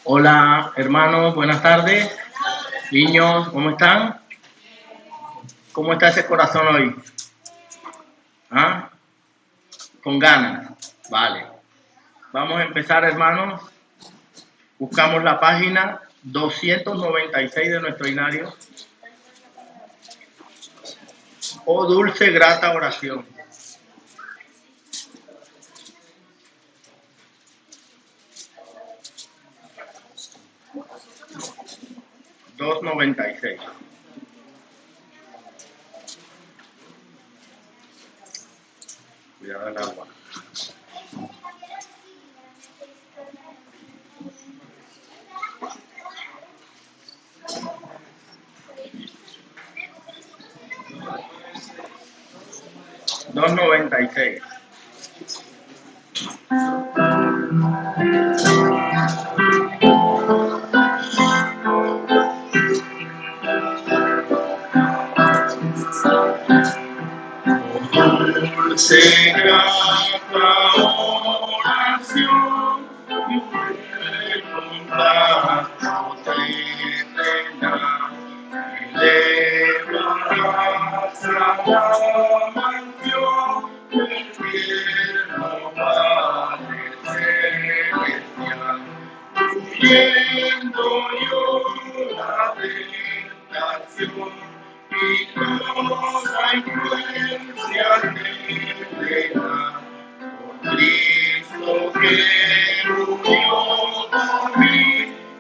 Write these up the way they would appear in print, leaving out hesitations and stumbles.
Hola, hermanos, buenas tardes. Niños, ¿cómo están? ¿Cómo está ese corazón hoy? ¿Ah? Con ganas. Vale. Vamos a empezar, hermanos. Buscamos la página 296 de nuestro himnario. Oh dulce, grata oración. Dos noventa y seis. Cuidado el agua. Dos noventa y seis. Dulce, grata oración, y contacto terrenal, elevarás a la mansión del tierno Padre Celestial, huyendo yo la tentación y toda influencia terrena, por Cristo que murió por mí,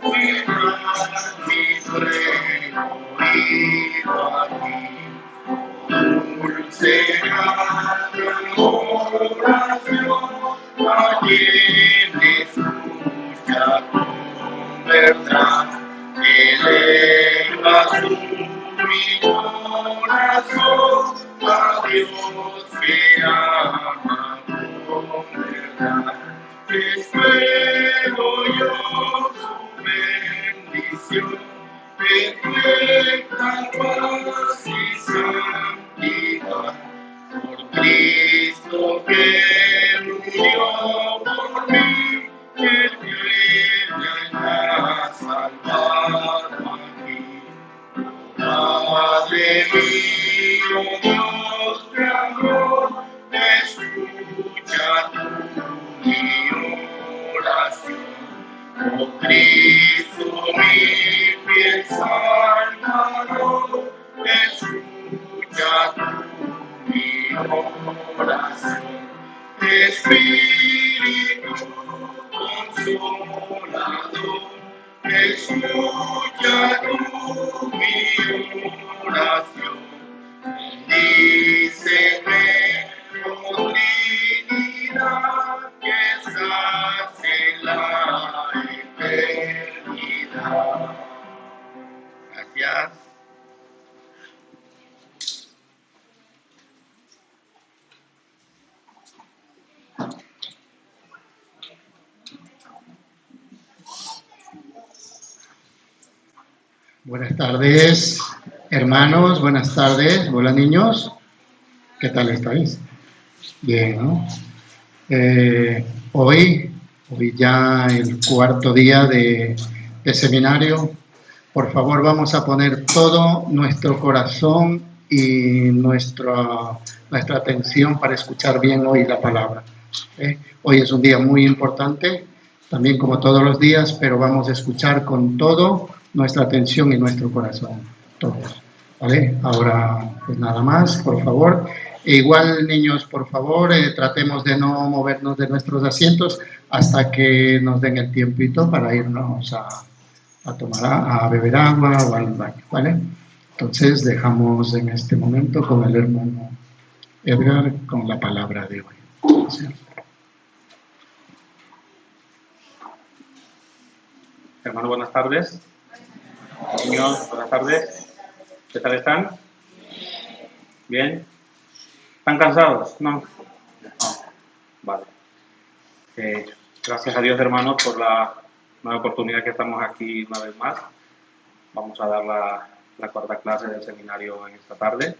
librar mi sueño ido aquí. Dulce oración, a quien escucha con verdad, eleva mi corazón a Dios que ama con verdad. Espero yo su bendición, perfecta paz y santidad, por Cristo que murió por mí, el que me ha salvado aquí. Padre mío, Dios de amor, escucha tú mi oración. Oh Cristo, mi fiel Salvador, escucha tú mi oración. Espíritu consolador, escucha tú mi oración. Bendíceme, oh Trinidad, que estás en la eternidad. Gracias. Buenas tardes, hermanos, buenas tardes. Hola, niños. ¿Qué tal estáis? Bien, ¿no? Hoy ya el cuarto día de seminario. Por favor, vamos a poner todo nuestro corazón y nuestra atención para escuchar bien hoy la palabra. Hoy es un día muy importante, también como todos los días, pero vamos a escuchar con todo nuestra atención y nuestro corazón, todos. ¿Vale? Ahora, pues nada más, por favor. E igual, niños, por favor, tratemos de no movernos de nuestros asientos hasta que nos den el tiempito para irnos a tomar, a beber agua o al baño, ¿vale? Entonces, dejamos en este momento con el hermano Edgar con la palabra de hoy. ¿Sí? Hermano, buenas tardes. Niños, buenas tardes. ¿Qué tal están? ¿Bien? ¿Están cansados? ¿No? Vale. Gracias a Dios, hermanos, por la nueva oportunidad que estamos aquí una vez más. Vamos a dar la cuarta clase del seminario en esta tarde.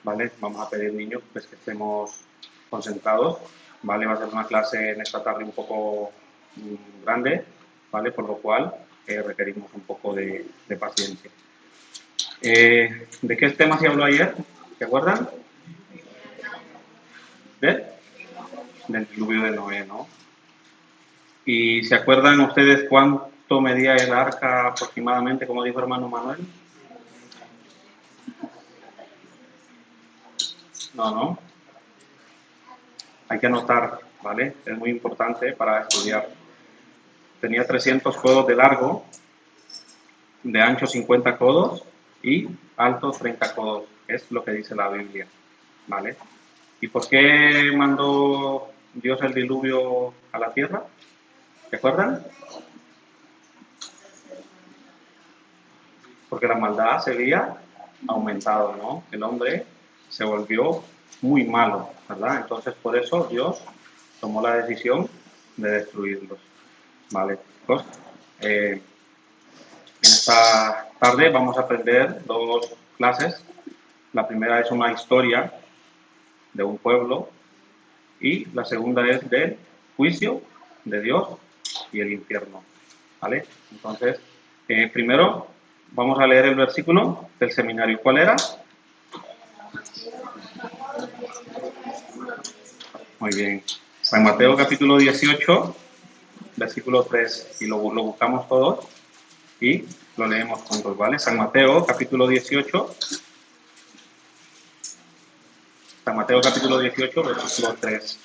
¿vale? Vamos a pedir, niños, pues que estemos concentrados, ¿vale? Va a ser una clase en esta tarde un poco grande, ¿vale? Por lo cual requerimos un poco de paciencia. ¿De qué tema se habló ayer? ¿Se acuerdan? Del diluvio de Noé, ¿no? ¿Y se acuerdan ustedes cuánto medía el arca aproximadamente, como dijo hermano Manuel? No. Hay que anotar, ¿vale? Es muy importante para estudiar. Tenía 300 codos de largo, de ancho 50 codos y alto 30 codos. Es lo que dice la Biblia, ¿vale? ¿Y por qué mandó Dios el diluvio a la tierra? ¿Se acuerdan? Porque la maldad se había aumentado, ¿no? El hombre se volvió muy malo, ¿verdad? Entonces, por eso Dios tomó la decisión de destruirlos, ¿vale? Chicos, en esta tarde vamos a aprender dos clases. La primera es una historia de un pueblo y la segunda es del juicio de Dios y el infierno, ¿vale? Entonces, primero vamos a leer el versículo del seminario. ¿Cuál era? Muy bien. San Mateo capítulo 18, versículo 3, y lo buscamos todos y lo leemos juntos, ¿vale? San Mateo capítulo 18, San Mateo capítulo 18, versículo 3.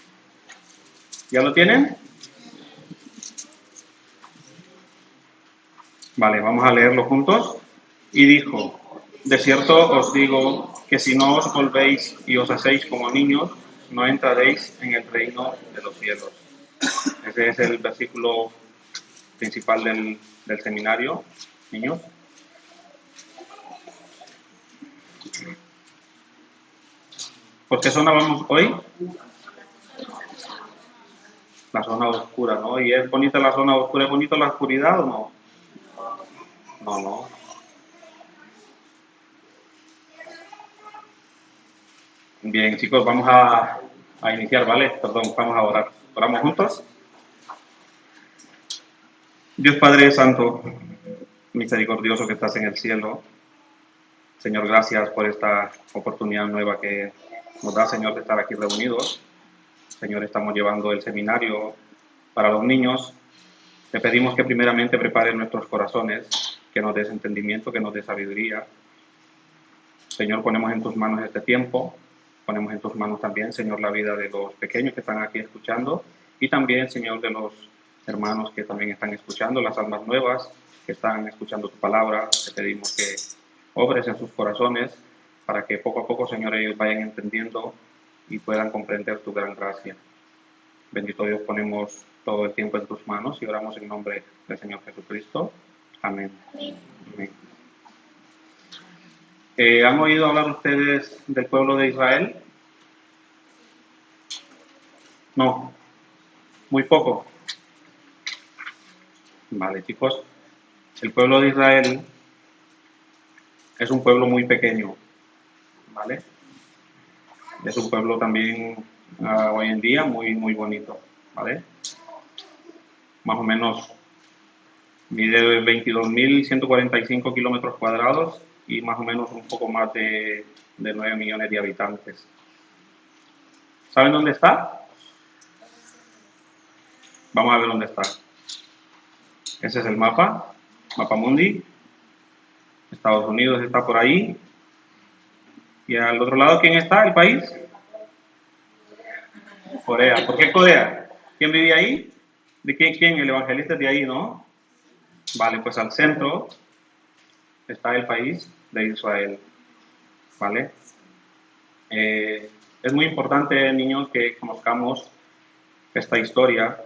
¿Ya lo tienen? Vale, vamos a leerlo juntos. Y dijo, de cierto os digo que si no os volvéis y os hacéis como niños, no entraréis en el reino de los cielos. Ese es el versículo principal del seminario, niños. ¿Por qué zona vamos hoy? La zona oscura, ¿no? ¿Y es bonita la zona oscura? ¿Es bonita la oscuridad o no? No. Bien, chicos, vamos a iniciar, ¿vale? Perdón, vamos a orar. ¿Oramos juntos? Dios Padre Santo, misericordioso que estás en el cielo, Señor, gracias por esta oportunidad nueva que nos da, Señor, de estar aquí reunidos. Señor, estamos llevando el seminario para los niños. Te pedimos que primeramente prepares nuestros corazones, que nos des entendimiento, que nos des sabiduría. Señor, ponemos en tus manos este tiempo, ponemos en tus manos también, Señor, la vida de los pequeños que están aquí escuchando y también, Señor, de los hermanos que también están escuchando, las almas nuevas que están escuchando tu palabra. Te pedimos que obres en sus corazones para que poco a poco, Señor, ellos vayan entendiendo y puedan comprender tu gran gracia. Bendito Dios, ponemos todo el tiempo en tus manos y oramos en nombre del Señor Jesucristo. Amén. Amén. ¿Han oído hablar ustedes del pueblo de Israel? No, muy poco. Vale, chicos, el pueblo de Israel es un pueblo muy pequeño, ¿vale? Es un pueblo también hoy en día muy bonito, ¿vale? Más o menos mide 22.145 kilómetros cuadrados y más o menos un poco más de 9 millones de habitantes. ¿Saben dónde está? Vamos a ver dónde está. Ese es el mapa mundi. Estados Unidos está por ahí. Y al otro lado, ¿quién está? ¿El país? Corea. ¿Por qué Corea? ¿Quién vivía ahí? ¿De quién? El evangelista es de ahí, ¿no? Vale, pues al centro está el país de Israel, ¿vale? Es muy importante, niños, que conozcamos esta historia,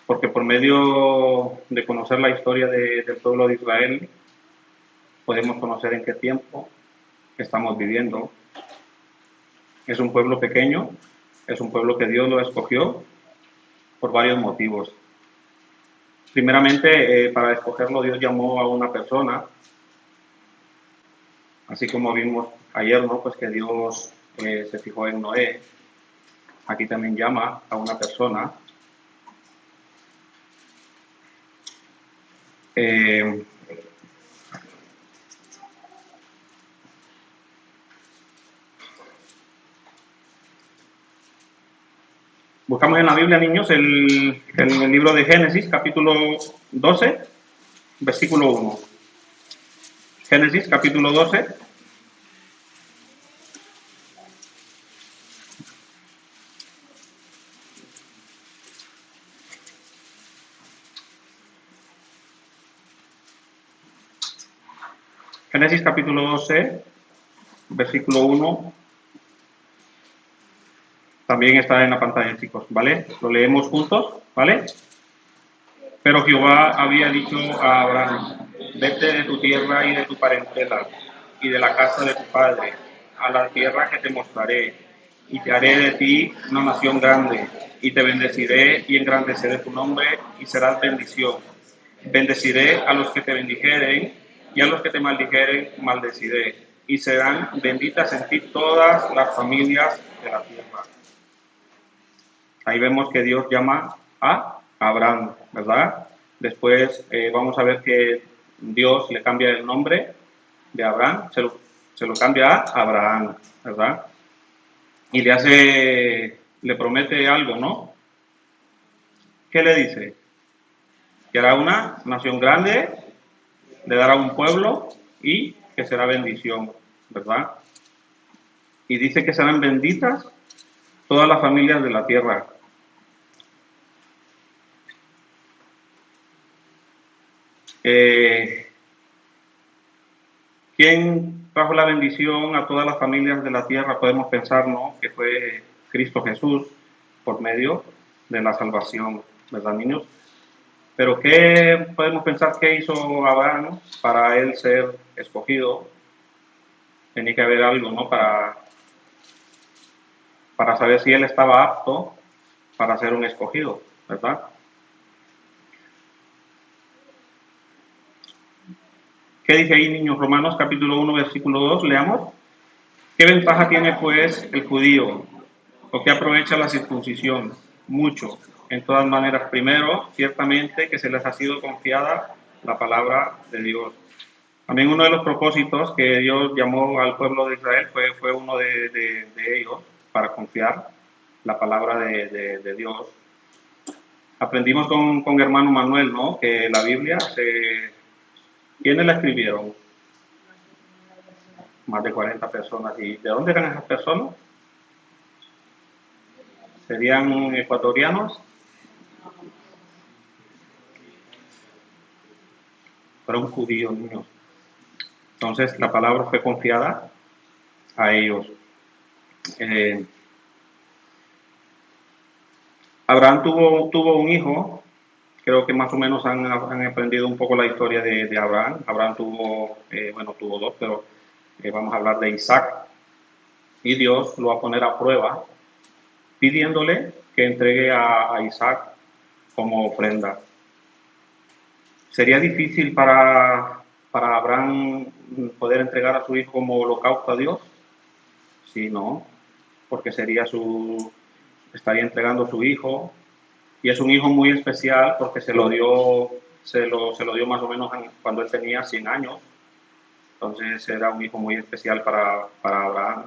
porque por medio de conocer la historia del pueblo de Israel, podemos conocer en qué tiempo estamos viviendo. Es un pueblo pequeño, es un pueblo que Dios lo escogió por varios motivos. Primeramente, para escogerlo, Dios llamó a una persona Así como vimos ayer, ¿no? Pues que Dios se fijó en Noé. Aquí también llama a una persona. Buscamos en la Biblia, niños, el libro de Génesis, capítulo 12, versículo 1. Génesis, capítulo 12. Génesis, capítulo 12, versículo 1. También está en la pantalla, chicos, ¿vale? Lo leemos juntos, ¿vale? Pero Jehová había dicho a Abraham: vete de tu tierra y de tu parentela y de la casa de tu padre a la tierra que te mostraré, y te haré de ti una nación grande, y te bendeciré y engrandeceré tu nombre, y serás bendición. Bendeciré a los que te bendijeren, y a los que te maldijeren maldeciré, y serán benditas en ti todas las familias de la tierra. Ahí vemos que Dios llama a Abraham, ¿verdad? Después vamos a ver que Dios le cambia el nombre de Abraham, se lo cambia a Abraham, ¿verdad? Y le promete algo, ¿no? ¿Qué le dice? Que hará una nación grande, le dará un pueblo y que será bendición, ¿verdad? Y dice que serán benditas todas las familias de la tierra. ¿Quién trajo la bendición a todas las familias de la tierra? Podemos pensar, ¿no?, que fue Cristo Jesús por medio de la salvación, ¿verdad, niños? Pero ¿qué podemos pensar que hizo Abraham para él ser escogido? Tenía que haber algo, ¿no?, para saber si él estaba apto para ser un escogido, ¿verdad? ¿Qué dice ahí, niños? Romanos capítulo 1, versículo 2, leamos. ¿Qué ventaja tiene, pues, el judío? ¿O qué aprovecha la circuncisión? Mucho. En todas maneras, primero, ciertamente que se les ha sido confiada la palabra de Dios. También uno de los propósitos que Dios llamó al pueblo de Israel fue uno de ellos, para confiar la palabra de Dios. Aprendimos con hermano Manuel, ¿no?, que la Biblia ¿quiénes la escribieron? Más de 40 personas. ¿Y de dónde eran esas personas? ¿Serían ecuatorianos? Fueron judíos, niños. Entonces la palabra fue confiada a ellos. Abraham tuvo un hijo. Creo que más o menos han aprendido un poco la historia de Abraham. Abraham tuvo dos, pero vamos a hablar de Isaac. Y Dios lo va a poner a prueba, pidiéndole que entregue a Isaac como ofrenda. ¿Sería difícil para Abraham poder entregar a su hijo como holocausto a Dios? Sí, no, porque estaría entregando a su hijo, y es un hijo muy especial porque se lo dio más o menos cuando él tenía 100 años. Entonces era un hijo muy especial para Abraham.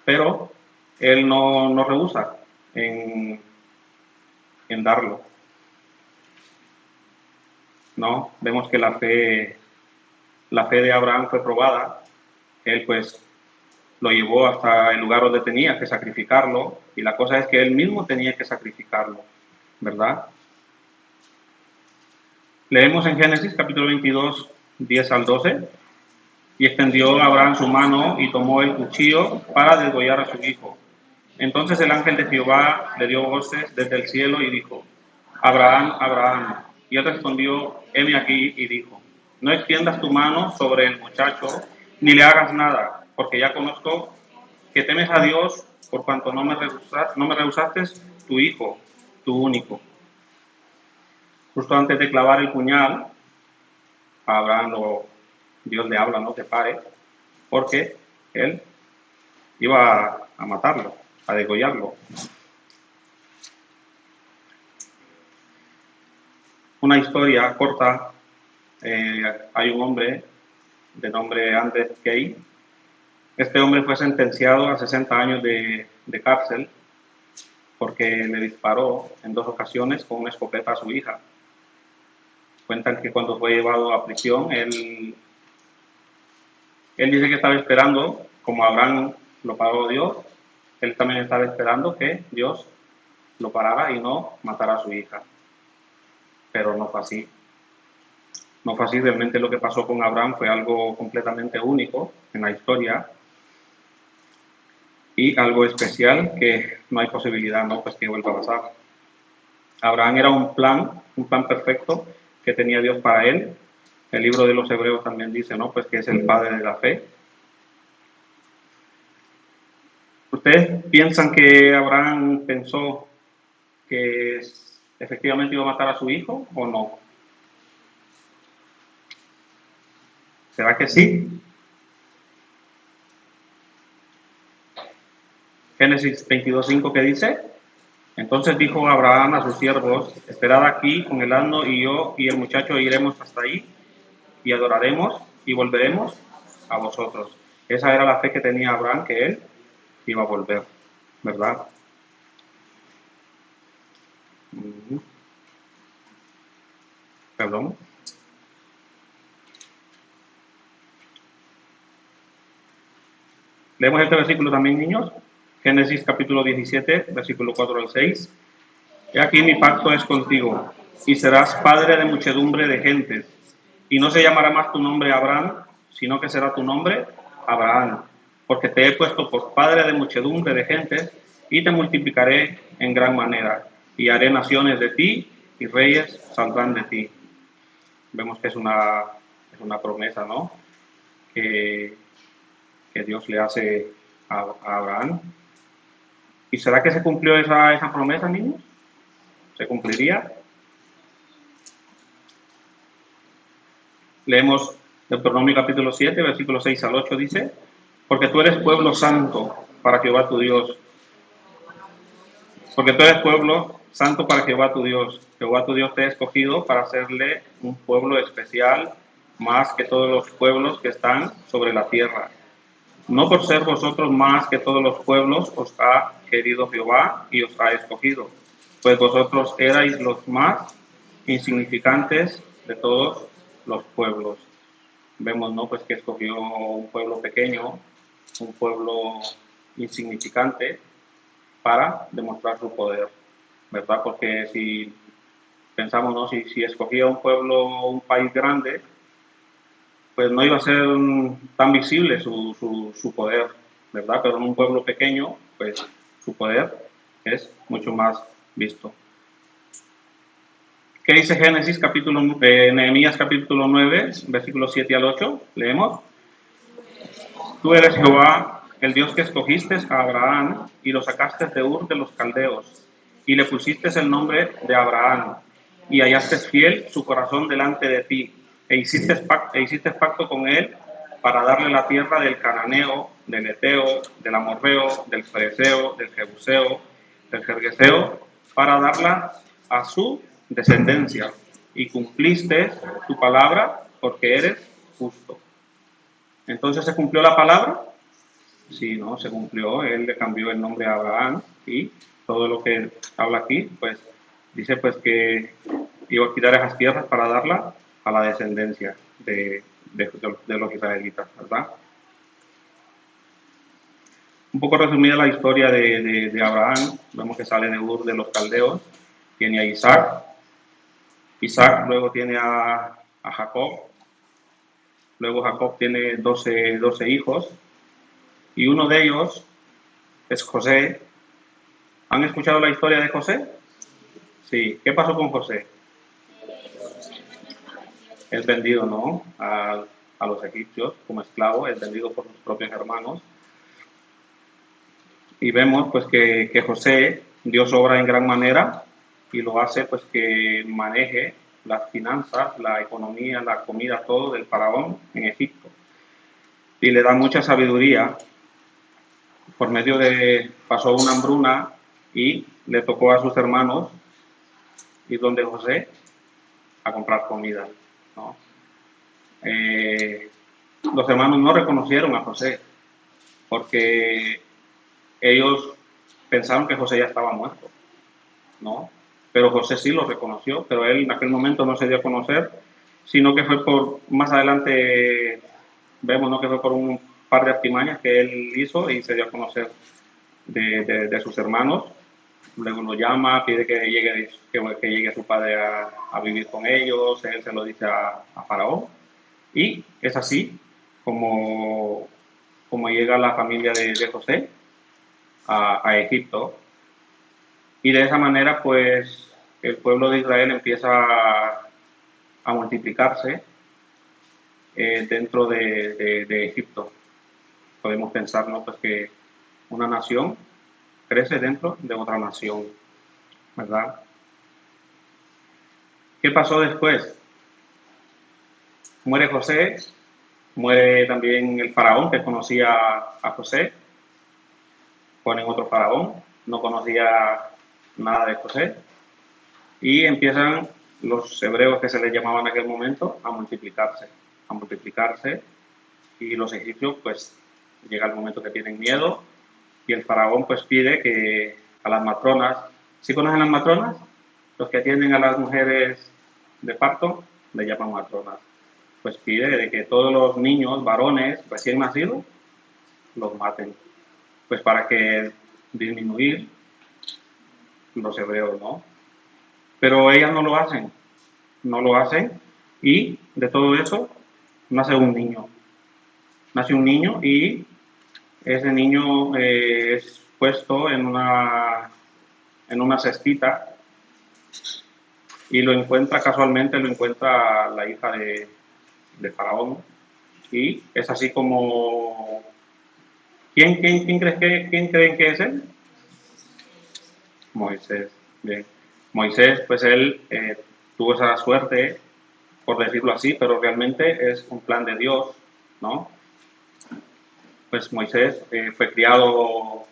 Pero él no rehúsa en darlo. ¿No? Vemos que la fe de Abraham fue probada. Él pues lo llevó hasta el lugar donde tenía que sacrificarlo, y la cosa es que él mismo tenía que sacrificarlo, ¿verdad? Leemos en Génesis capítulo 22, 10 al 12. Y extendió Abraham su mano y tomó el cuchillo para degollar a su hijo. Entonces el ángel de Jehová le dio voces desde el cielo y dijo: Abraham, Abraham. Y él respondió: heme aquí. Y dijo: no extiendas tu mano sobre el muchacho, ni le hagas nada, porque ya conozco que temes a Dios, por cuanto no me rehusaste tu hijo, tu único. Justo antes de clavar el puñal, Abraham Dios le habla, no, que pare, porque él iba a matarlo, a degollarlo. Una historia corta, hay un hombre de nombre Andres Kay. Este hombre fue sentenciado a 60 años de cárcel porque le disparó en 2 ocasiones con una escopeta a su hija. Cuentan que cuando fue llevado a prisión, él dice que estaba esperando, como Abraham lo paró Dios, él también estaba esperando que Dios lo parara y no matara a su hija. Pero no fue así. No fue así. Realmente lo que pasó con Abraham fue algo completamente único en la historia y algo especial que no hay posibilidad, ¿no?, pues que vuelva a pasar. Abraham era un plan perfecto que tenía Dios para él. El libro de los Hebreos también dice, ¿no?, pues que es el padre de la fe. ¿Ustedes piensan que Abraham pensó que efectivamente iba a matar a su hijo o no? ¿Será que sí? Génesis 22:5, ¿qué dice? Entonces dijo Abraham a sus siervos: esperad aquí con el asno, y yo y el muchacho iremos hasta ahí y adoraremos y volveremos a vosotros. Esa era la fe que tenía Abraham, que él iba a volver, ¿verdad? Perdón. Leemos este versículo también, niños. Génesis capítulo 17, versículo 4 al 6. He aquí mi pacto es contigo, y serás padre de muchedumbre de gentes, y no se llamará más tu nombre Abraham, sino que será tu nombre Abraham, porque te he puesto por padre de muchedumbre de gentes, y te multiplicaré en gran manera, y haré naciones de ti, y reyes saldrán de ti. Vemos que es una promesa, ¿no?, que Dios le hace a Abraham. ¿Y será que se cumplió esa promesa, niños? ¿Se cumpliría? Leemos Deuteronomio capítulo 7, versículos 6 al 8, dice: porque tú eres pueblo santo para Jehová tu Dios. Porque tú eres pueblo santo para Jehová tu Dios. Jehová tu Dios te ha escogido para hacerle un pueblo especial, más que todos los pueblos que están sobre la tierra. No por ser vosotros más que todos los pueblos os ha querido Jehová y os ha escogido, pues vosotros erais los más insignificantes de todos los pueblos. Vemos, ¿no?, pues que escogió un pueblo pequeño, un pueblo insignificante, para demostrar su poder, ¿verdad? Porque si pensamos, ¿no?, si escogía un pueblo, un país grande, pues no iba a ser tan visible su poder, ¿verdad? Pero en un pueblo pequeño, pues su poder es mucho más visto. ¿Qué dice Génesis Nehemías capítulo 9, versículos 7 al 8? Leemos: tú eres Jehová, el Dios que escogiste a Abraham y lo sacaste de Ur de los Caldeos, y le pusiste el nombre de Abraham, y hallaste fiel su corazón delante de ti, e hiciste pacto con él para darle la tierra del Cananeo, del Eteo, del Amorreo, del Fereceo, del Jebuseo, del Gergeseo, para darla a su descendencia, y cumpliste tu palabra porque eres justo. Entonces, ¿se cumplió la palabra? Sí, no, se cumplió. Él le cambió el nombre a Abraham, y todo lo que habla aquí, pues dice pues que iba a quitar esas tierras para darla a la descendencia de los israelitas, ¿verdad? Un poco resumida la historia de Abraham. Vemos que sale de Ur de los Caldeos, tiene a Isaac luego tiene a Jacob, luego Jacob tiene 12 hijos, y uno de ellos es José. ¿Han escuchado la historia de José? Sí. ¿Qué pasó con José? Es vendido, ¿no?, a los egipcios como esclavo, es vendido por sus propios hermanos. Y vemos pues que José, Dios obra en gran manera y lo hace pues que maneje las finanzas, la economía, la comida, todo del faraón en Egipto. Y le da mucha sabiduría. Por medio de, pasó una hambruna y le tocó a sus hermanos ir donde José a comprar comida, ¿no? Los hermanos no reconocieron a José porque ellos pensaron que José ya estaba muerto, ¿no? Pero José sí lo reconoció, pero él en aquel momento no se dio a conocer, sino que fue por, más adelante vemos, ¿no?, que fue por un par de artimañas que él hizo y se dio a conocer de sus hermanos. Luego lo llama, pide que llegue su padre a vivir con ellos, él se lo dice a Faraón, y es así como llega la familia de José a Egipto. Y de esa manera, pues, el pueblo de Israel empieza a multiplicarse dentro de Egipto. Podemos pensar, ¿no?, pues que una nación crece dentro de otra nación, ¿verdad? ¿Qué pasó después? Muere José, muere también el faraón que conocía a José, ponen otro faraón, no conocía nada de José, y empiezan los hebreos, que se les llamaba en aquel momento, a multiplicarse, y los egipcios, pues, llega el momento que tienen miedo, y el faraón, pues, pide que a las matronas, ¿sí conocen las matronas? Los que atienden a las mujeres de parto, le llaman matronas. Pues pide de que todos los niños varones recién nacidos los maten, pues para que disminuir los hebreos, ¿no? Pero ellas no lo hacen, y de todo eso nace un niño y ese niño es puesto en una cestita y casualmente lo encuentra la hija de Faraón, y es así como... ¿Quién creen que es él? Moisés. Bien. Moisés, pues él tuvo esa suerte, por decirlo así, pero realmente es un plan de Dios, ¿no? Pues Moisés fue criado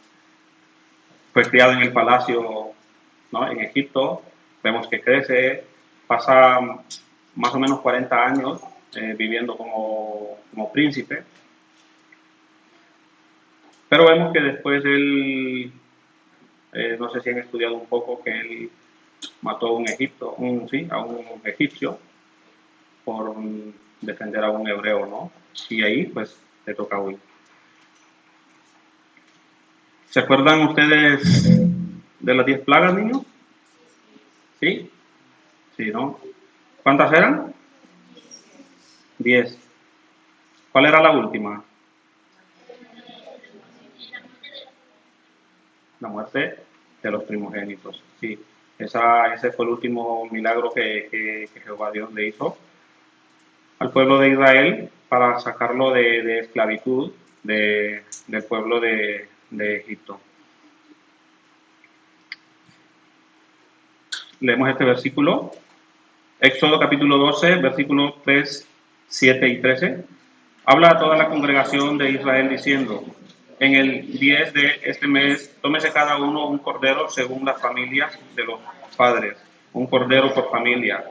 en el palacio, ¿no?, en Egipto. Vemos que crece, pasa más o menos 40 años viviendo como príncipe. Pero vemos que después él, no sé si han estudiado un poco, que él mató a un egipcio por defender a un hebreo, ¿no? Y ahí, pues, le toca huir. ¿Se acuerdan ustedes de las 10 plagas, niños? ¿Sí? Sí, ¿no? ¿Cuántas eran? 10. ¿Cuál era la última? La muerte de los primogénitos. Sí, ese fue el último milagro que Jehová Dios le hizo al pueblo de Israel para sacarlo de esclavitud del pueblo de Egipto. Leemos este versículo. Éxodo capítulo 12, versículos 3, 7 y 13. Habla a toda la congregación de Israel diciendo: en el 10 de este mes, tómese cada uno un cordero según las familias de los padres, un cordero por familia,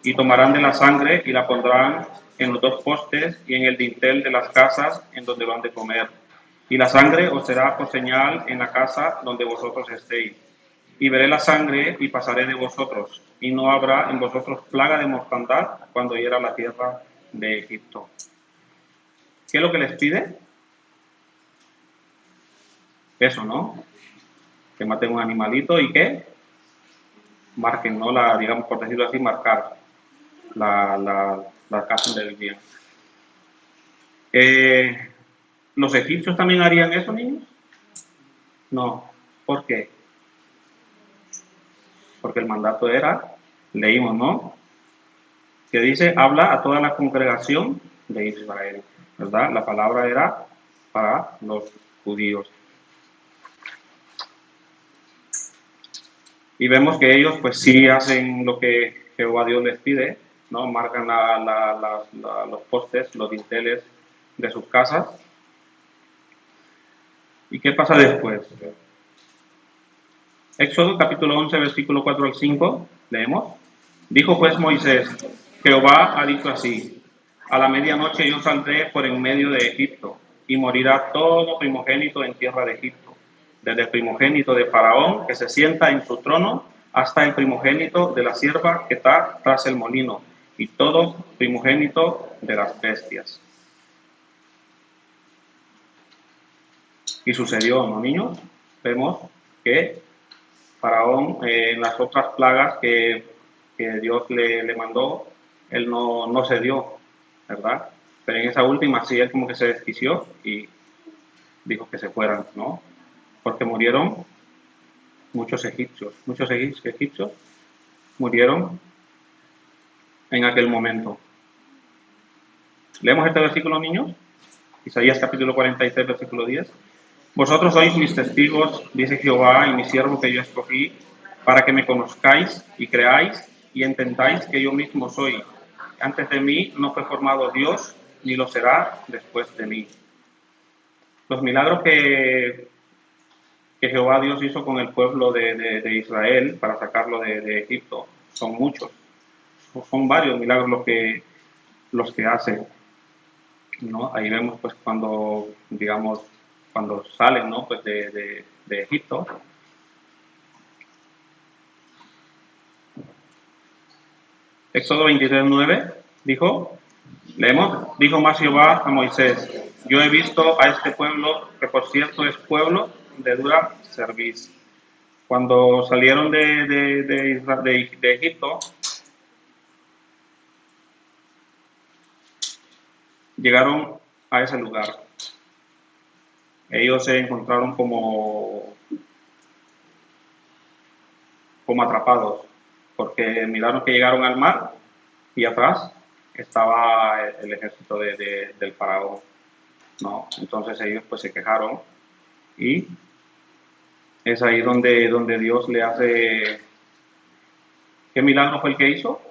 y tomarán de la sangre y la pondrán en los 2 postes y en el dintel de las casas en donde lo han de comer. Y la sangre os será por señal en la casa donde vosotros estéis. Y veré la sangre y pasaré de vosotros, y no habrá en vosotros plaga de mortandad cuando hiera la tierra de Egipto. ¿Qué es lo que les pide? Eso, ¿no? Que maten un animalito y que marquen, ¿no? Digamos, por decirlo así, marcar la casa donde vivían. ¿Los egipcios también harían eso, niños? No. ¿Por qué? Porque el mandato era, leímos, ¿no?, que dice: habla a toda la congregación de Israel, ¿verdad? La palabra era para los judíos. Y vemos que ellos pues sí hacen lo que Jehová Dios les pide, ¿no? Marcan los postes, los dinteles de sus casas. ¿Y qué pasa después? Éxodo capítulo 11, versículo 4 al 5, leemos. Dijo pues Moisés, Jehová ha dicho así, a la medianoche yo saldré por en medio de Egipto, y morirá todo primogénito en tierra de Egipto, desde el primogénito de Faraón, que se sienta en su trono, hasta el primogénito de la sierva que está tras el molino, y todo primogénito de las bestias. Y sucedió, ¿no, niños? Vemos que Faraón, en las otras plagas que Dios le mandó, él no cedió, ¿verdad? Pero en esa última sí, él como que se desquició y dijo que se fueran, ¿no? Porque murieron muchos egipcios murieron en aquel momento. ¿Leemos este versículo, niños? Isaías capítulo 46, versículo 10. Vosotros sois mis testigos, dice Jehová, y mi siervo que yo escogí, para que me conozcáis y creáis y entendáis que yo mismo soy. Antes de mí no fue formado Dios, ni lo será después de mí. Los milagros que Jehová Dios hizo con el pueblo de Israel para sacarlo de Egipto son muchos. Son varios milagros los que hace, ¿no? Ahí vemos pues cuando, digamos, cuando salen, ¿no? Pues de Egipto. Éxodo 23:9 dijo, leemos, dijo más Jehová a Moisés, yo he visto a este pueblo, que por cierto es pueblo de dura cerviz. Cuando salieron de Egipto, llegaron a ese lugar. Ellos se encontraron como atrapados, porque miraron que llegaron al mar y atrás estaba el ejército del faraón, ¿no? Entonces ellos pues se quejaron y es ahí donde Dios le hace... ¿Qué milagro fue el que hizo?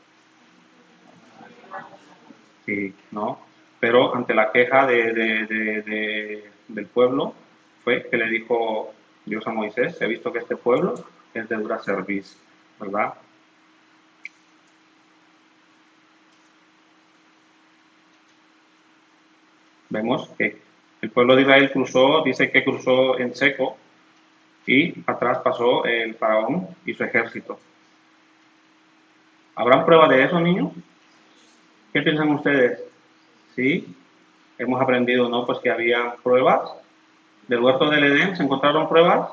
Sí, ¿no? Pero ante la queja del pueblo fue que le dijo Dios a Moisés, he visto que este pueblo es de dura cerviz, ¿verdad? Vemos que el pueblo de Israel cruzó, dice que cruzó en seco, y atrás pasó el faraón y su ejército. ¿Habrán pruebas de eso, niños? ¿Qué piensan ustedes? Sí, hemos aprendido, ¿no? Pues que había pruebas. ¿Del huerto del Edén se encontraron pruebas?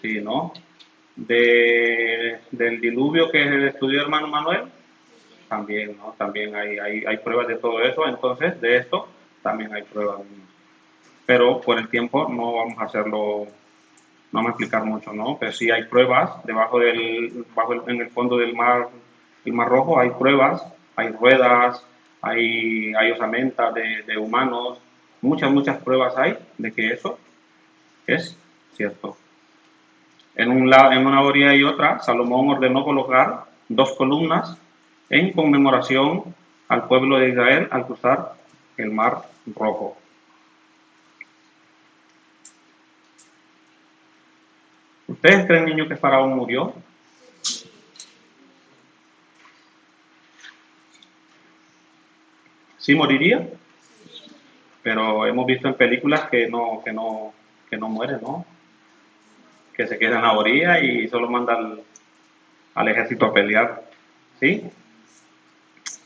Sí, ¿no? Del diluvio que estudió hermano Manuel, también, ¿no? También hay pruebas de todo eso, entonces de esto también hay pruebas. Pero por el tiempo no vamos a hacerlo, no vamos a explicar mucho, ¿no? Pero sí hay pruebas en el fondo del mar, el Mar Rojo hay pruebas, hay ruedas, hay osamentas de humanos, muchas pruebas hay de que eso es cierto. En una orilla y otra, Salomón ordenó colocar 2 columnas en conmemoración al pueblo de Israel al cruzar el Mar Rojo. ¿Ustedes creen, niños, que Faraón murió? Sí moriría, pero hemos visto en películas que no muere, ¿no? Que se queda en la orilla y solo manda al ejército a pelear, ¿sí?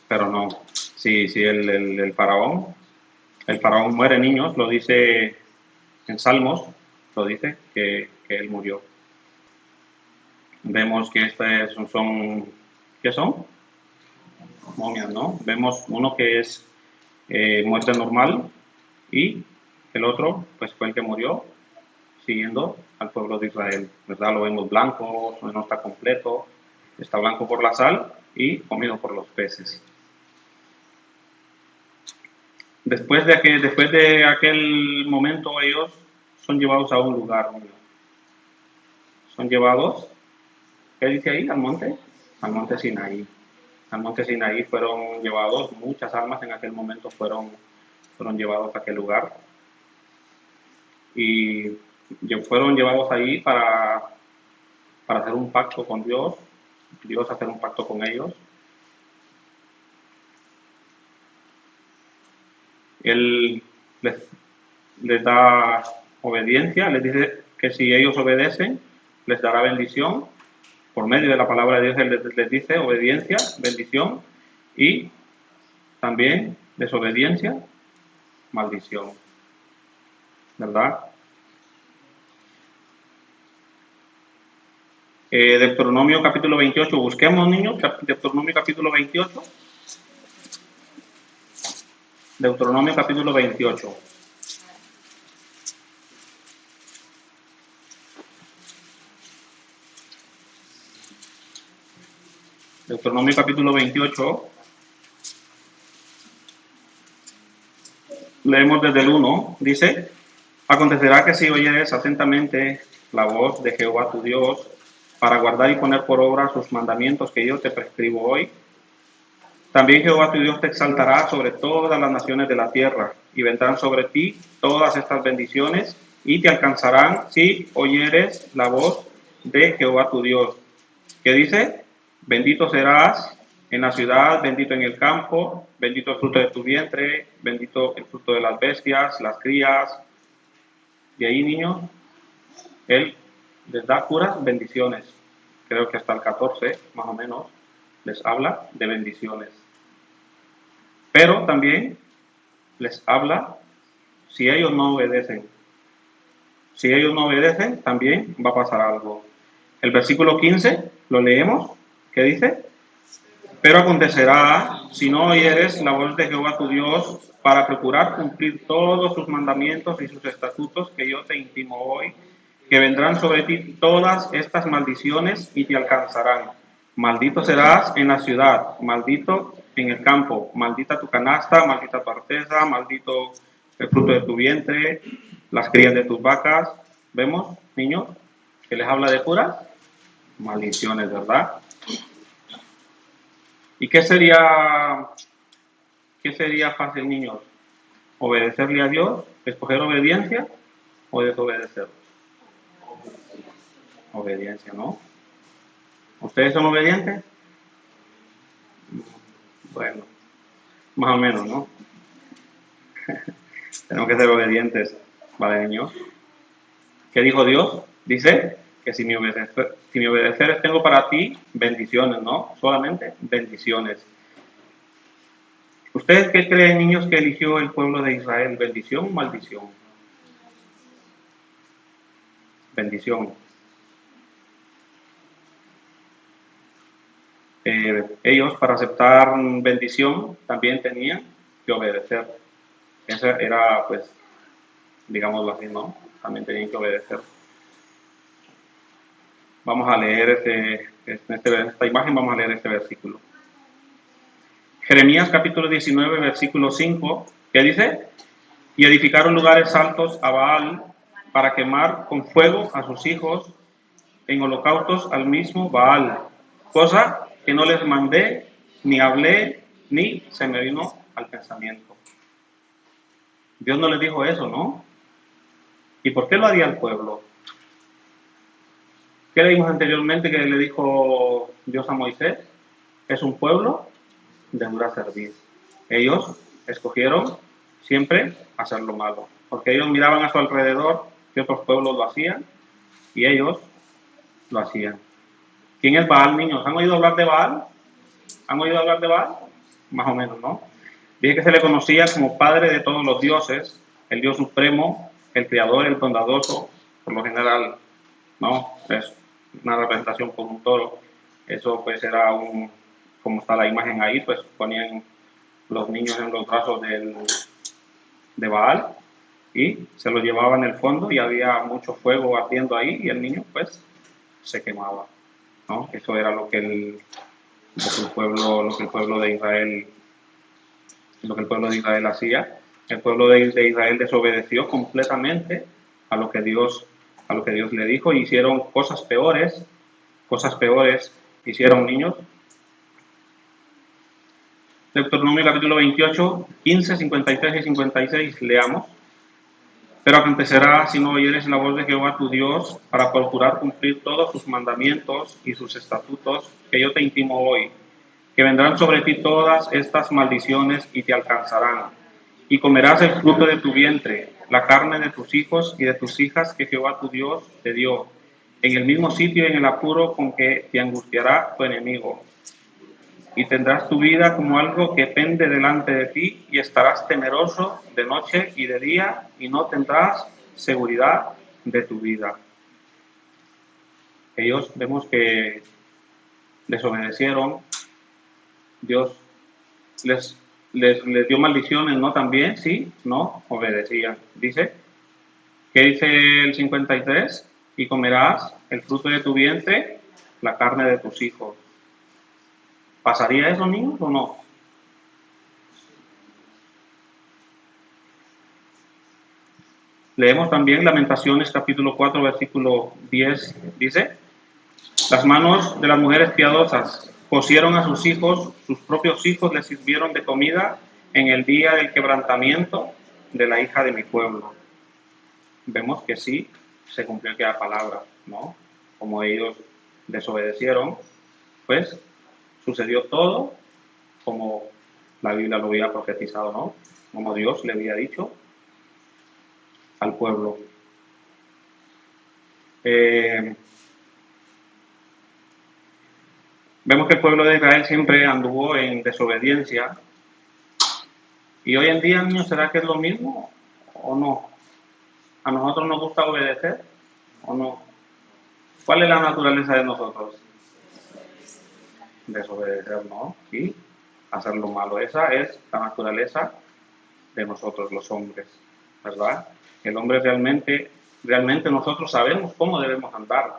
Pero no, sí, el faraón muere, niños, lo dice en Salmos, lo dice que él murió. Vemos que estas son, ¿qué son? Momias, ¿no? Vemos uno que es muerte normal y el otro, pues fue el que murió siguiendo al pueblo de Israel, ¿verdad? Lo vemos blanco, no está completo, está blanco por la sal y comido por los peces. Después de aquel momento ellos son llevados a un lugar, son llevados ¿qué dice ahí? Al monte Sinaí. Al monte Sinaí fueron llevados, muchas almas en aquel momento fueron llevados a aquel lugar. Y fueron llevados ahí para hacer un pacto con Dios hacer un pacto con ellos. Él les da obediencia, les dice que si ellos obedecen, les dará bendición. Por medio de la palabra de Dios, Él les dice obediencia, bendición, y también desobediencia, maldición. ¿Verdad? Deuteronomio capítulo 28, busquemos, niños, Deuteronomio capítulo 28. Deuteronomio capítulo 28. Deuteronomio capítulo 28. Leemos desde el 1. Dice: acontecerá que si oyeres atentamente la voz de Jehová tu Dios, para guardar y poner por obra sus mandamientos que yo te prescribo hoy, también Jehová tu Dios te exaltará sobre todas las naciones de la tierra, y vendrán sobre ti todas estas bendiciones, y te alcanzarán si oyeres la voz de Jehová tu Dios. ¿Qué dice? Bendito serás en la ciudad, bendito en el campo, bendito el fruto de tu vientre, bendito el fruto de las bestias, las crías. De ahí, niños, Él les da puras bendiciones. Creo que hasta el 14, más o menos, les habla de bendiciones. Pero también les habla si ellos no obedecen. Si ellos no obedecen, también va a pasar algo. El versículo 15, lo leemos, ¿qué dice? Pero acontecerá, si no oyeres la voz de Jehová tu Dios, para procurar cumplir todos sus mandamientos y sus estatutos que yo te intimo hoy, que vendrán sobre ti todas estas maldiciones y te alcanzarán. Maldito serás en la ciudad, maldito en el campo, maldita tu canasta, maldita tu arteza, maldito el fruto de tu vientre, las crías de tus vacas. ¿Vemos, niños, que les habla de puras maldiciones, verdad? ¿Y qué sería fácil, niños? ¿Obedecerle a Dios? ¿Escoger obediencia o desobedecer? Obediencia, ¿no? ¿Ustedes son obedientes? Bueno, más o menos, ¿no? Tenemos que ser obedientes, ¿vale, niños? ¿Qué dijo Dios? Dice que si me obedeceres tengo para ti bendiciones, ¿no? Solamente bendiciones. ¿Ustedes qué creen, niños, que eligió el pueblo de Israel? ¿Bendición o maldición? Bendición. Ellos, para aceptar bendición, también tenían que obedecer. Esa era, pues, digámoslo así, ¿no? También tenían que obedecer. Vamos a leer esta imagen, vamos a leer este versículo. Jeremías capítulo 19, versículo 5, ¿qué dice? Y edificaron lugares altos a Baal para quemar con fuego a sus hijos en holocaustos al mismo Baal, cosa que no les mandé, ni hablé, ni se me vino al pensamiento. Dios no les dijo eso, ¿no? ¿Y por qué lo haría el pueblo? ¿Qué leímos anteriormente que le dijo Dios a Moisés? Es un pueblo de dura cerviz. Ellos escogieron siempre hacer lo malo, porque ellos miraban a su alrededor que otros pueblos lo hacían y ellos lo hacían. ¿Quién es Baal, niños? ¿Han oído hablar de Baal? ¿Han oído hablar de Baal? Más o menos, ¿no? Dije que se le conocía como padre de todos los dioses, el Dios supremo, el creador, el bondadoso, por lo general, ¿no? Es una representación con un toro. Eso pues era como está la imagen ahí, pues ponían los niños en los brazos de Baal y se los llevaba en el fondo y había mucho fuego ardiendo ahí y el niño pues se quemaba, ¿no? Eso era lo que el pueblo de Israel hacía. El pueblo de Israel desobedeció completamente a lo que Dios le dijo, y hicieron cosas peores cosas peores hicieron niños. Deuteronomio capítulo 28, 15, 53 y 56, leamos. Pero acontecerá si no oyeres la voz de Jehová tu Dios para procurar cumplir todos sus mandamientos y sus estatutos que yo te intimo hoy, que vendrán sobre ti todas estas maldiciones y te alcanzarán. Y comerás el fruto de tu vientre, la carne de tus hijos y de tus hijas que Jehová tu Dios te dio, en el mismo sitio y en el apuro con que te angustiará tu enemigo. Y tendrás tu vida como algo que pende delante de ti, y estarás temeroso de noche y de día, y no tendrás seguridad de tu vida. Ellos vemos que desobedecieron, Dios les dio maldiciones, ¿no? También, sí, no, obedecían. Dice, ¿qué dice el 53? Y comerás el fruto de tu vientre, la carne de tus hijos. ¿Pasaría eso, niños, o no? Leemos también Lamentaciones capítulo 4, versículo 10, dice, las manos de las mujeres piadosas cosieron a sus hijos propios hijos les sirvieron de comida en el día del quebrantamiento de la hija de mi pueblo. Vemos que sí, se cumplió aquella palabra, ¿no? Como ellos desobedecieron, pues sucedió todo como la Biblia lo había profetizado, ¿no? Como Dios le había dicho al pueblo. Vemos que el pueblo de Israel siempre anduvo en desobediencia. Y hoy en día, niños, ¿será que es lo mismo o no? ¿A nosotros nos gusta obedecer o no? ¿Cuál es la naturaleza de nosotros? Desobedecer, ¿no? Sí, hacer lo malo. Esa es la naturaleza de nosotros los hombres, ¿verdad? El hombre realmente nosotros sabemos cómo debemos andar,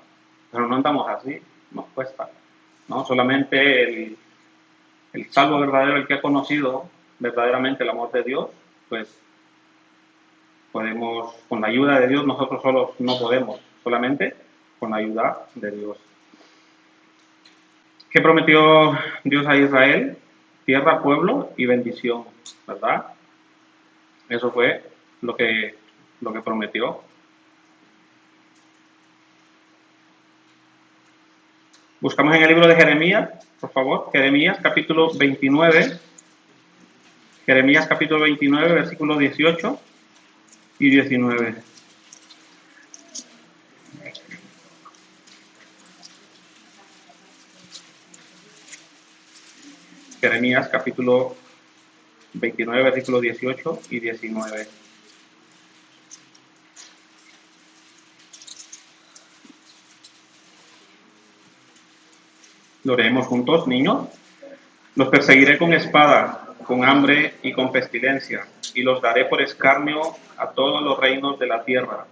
pero no andamos así, nos cuesta, ¿no? Solamente el salvo verdadero, el que ha conocido verdaderamente el amor de Dios, pues podemos, con la ayuda de Dios, nosotros solos no podemos, solamente con la ayuda de Dios. ¿Qué prometió Dios a Israel? Tierra, pueblo y bendición, ¿verdad? Eso fue lo que prometió. Buscamos en el libro de Jeremías, por favor, Jeremías capítulo 29, Jeremías capítulo 29, versículos 18 y 19. Jeremías capítulo 29, versículos 18 y 19. Lo leemos juntos, niños. Los perseguiré con espada, con hambre y con pestilencia, y los daré por escarnio a todos los reinos de la tierra,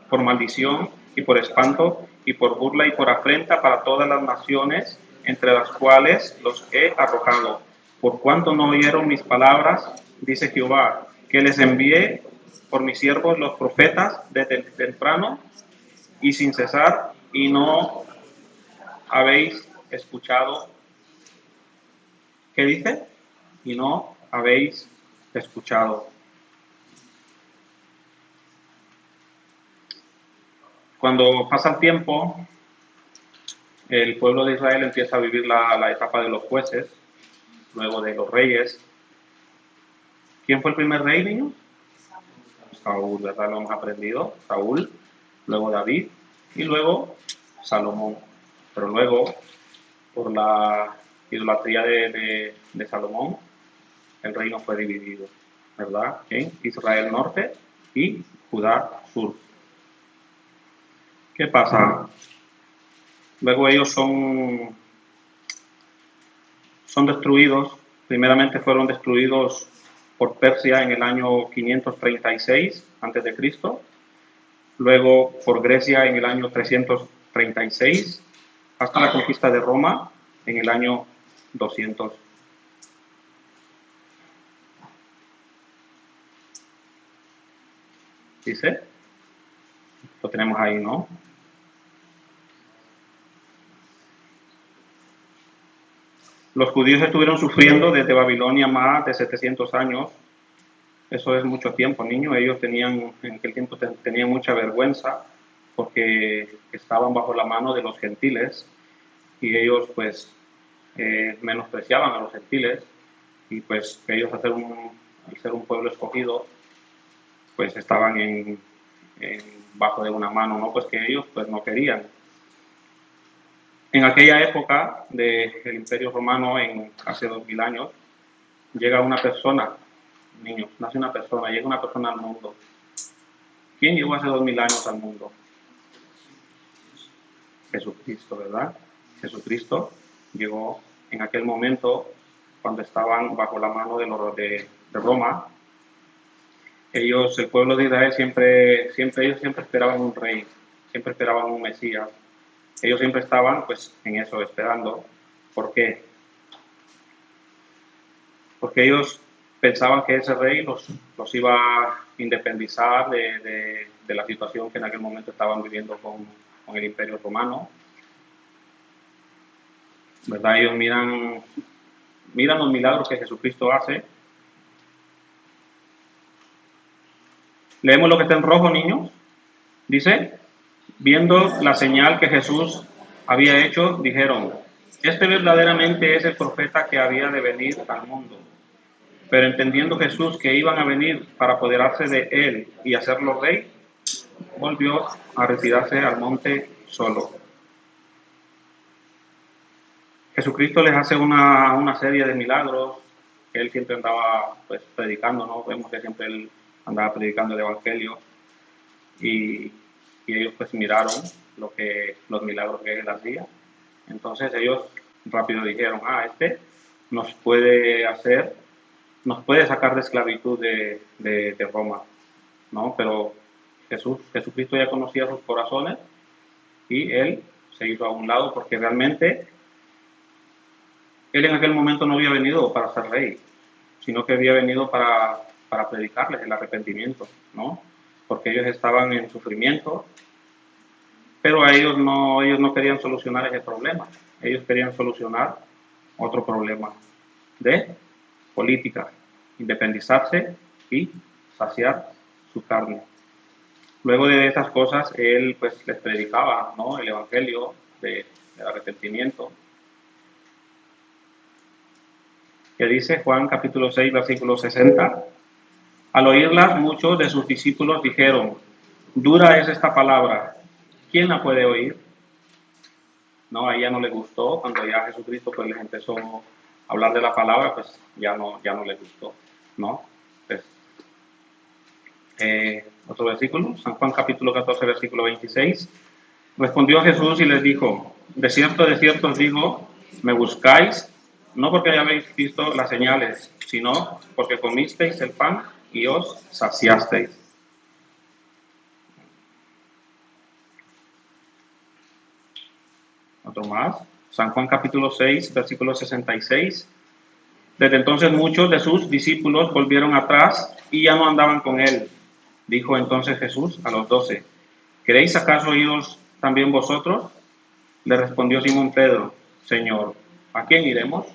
por maldición y por espanto, y por burla y por afrenta para todas las naciones, entre las cuales los he arrojado. Por cuanto no oyeron mis palabras, dice Jehová, que les envié por mis siervos los profetas desde temprano y sin cesar, y no habéis escuchado. ¿Qué dice? Y no habéis escuchado. Cuando pasa el tiempo, el pueblo de Israel empieza a vivir la etapa de los jueces, luego de los reyes. ¿Quién fue el primer rey, niños? Saúl, ¿verdad? Lo hemos aprendido. Saúl, luego David y luego Salomón. Pero luego, por la idolatría de Salomón, el reino fue dividido, ¿verdad? En Israel norte y Judá sur. ¿Qué pasa? Luego ellos son destruidos. Primeramente fueron destruidos por Persia en el año 536 a.C., luego por Grecia en el año 336, hasta la conquista de Roma en el año 200. ¿Dice? Lo tenemos ahí, ¿no? Los judíos estuvieron sufriendo desde Babilonia más de 700 años. Eso es mucho tiempo, niños. Ellos en aquel tiempo tenían mucha vergüenza porque estaban bajo la mano de los gentiles y ellos pues menospreciaban a los gentiles y pues ellos al ser un pueblo escogido pues estaban bajo de una mano, ¿no? Pues que ellos pues no querían. En aquella época del Imperio Romano, hace 2000 años, llega una persona, niños, nace una persona, llega una persona al mundo. ¿Quién llegó hace 2000 años al mundo? Jesucristo, ¿verdad? Jesucristo llegó en aquel momento cuando estaban bajo la mano de Roma. Ellos, el pueblo de Israel, ellos siempre esperaban un rey, siempre esperaban un Mesías. Ellos siempre estaban, pues, en eso, esperando. ¿Por qué? Porque ellos pensaban que ese rey los iba a independizar de la situación que en aquel momento estaban viviendo con el Imperio Romano. ¿Verdad? Ellos miran los milagros que Jesucristo hace. Leemos lo que está en rojo, niños. Dice, viendo la señal que Jesús había hecho, dijeron, este verdaderamente es el profeta que había de venir al mundo. Pero entendiendo Jesús que iban a venir para apoderarse de él y hacerlo rey, volvió a retirarse al monte solo. Jesucristo les hace una serie de milagros que él siempre andaba pues predicando, ¿no? Vemos que siempre él andaba predicando el evangelio y ellos pues miraron los milagros que él hacía. Entonces ellos rápido dijeron, este nos puede sacar de esclavitud de Roma, ¿no? Pero Jesucristo ya conocía sus corazones y él se hizo a un lado porque realmente él en aquel momento no había venido para ser rey, sino que había venido para predicarles el arrepentimiento, ¿no? Porque ellos estaban en sufrimiento, pero ellos no querían solucionar ese problema. Ellos querían solucionar otro problema de política, independizarse y saciar su carne. Luego de esas cosas, él pues les predicaba, ¿no? El evangelio del arrepentimiento. Que dice Juan capítulo 6, versículo 60. Al oírla, muchos de sus discípulos dijeron, dura es esta palabra, ¿quién la puede oír? No, a ella no le gustó, cuando ya Jesucristo pues les empezó a hablar de la palabra, pues ya no les gustó, ¿no? Pues, otro versículo, San Juan capítulo 14, versículo 26. Respondió Jesús y les dijo, de cierto os digo, me buscáis, no porque hayáis visto las señales, sino porque comisteis el pan y os saciasteis. Otro más, San Juan capítulo 6, versículo 66. Desde entonces muchos de sus discípulos volvieron atrás y ya no andaban con él. Dijo entonces Jesús a los 12, ¿queréis acaso iros también vosotros? Le respondió Simón Pedro, Señor, ¿a quién iremos?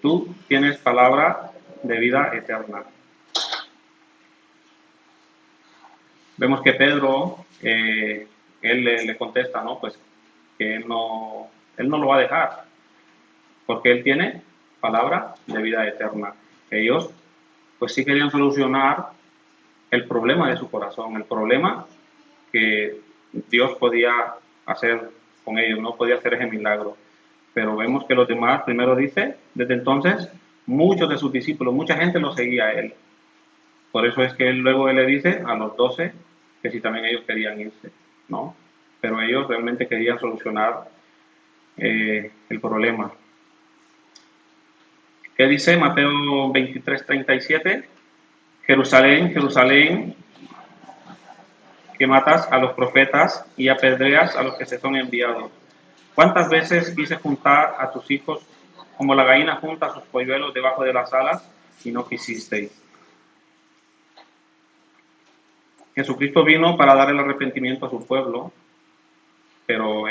Tú tienes palabra de vida eterna. Vemos que Pedro, él le contesta, ¿no? Pues que él no lo va a dejar, porque él tiene palabra de vida eterna. Ellos, pues sí querían solucionar el problema de su corazón, el problema que Dios podía hacer con ellos, no podía hacer ese milagro. Pero vemos que los demás, primero dice, desde entonces, muchos de sus discípulos, mucha gente lo seguía a él. Por eso es que luego él le dice a los 12 que si también ellos querían irse, ¿no? Pero ellos realmente querían solucionar el problema. ¿Qué dice Mateo 23, 37? Jerusalén, Jerusalén, que matas a los profetas y apedreas a los que se son enviados. ¿Cuántas veces quise juntar a tus hijos como la gallina junta sus polluelos debajo de las alas y no quisisteis? Jesucristo vino para dar el arrepentimiento a su pueblo, pero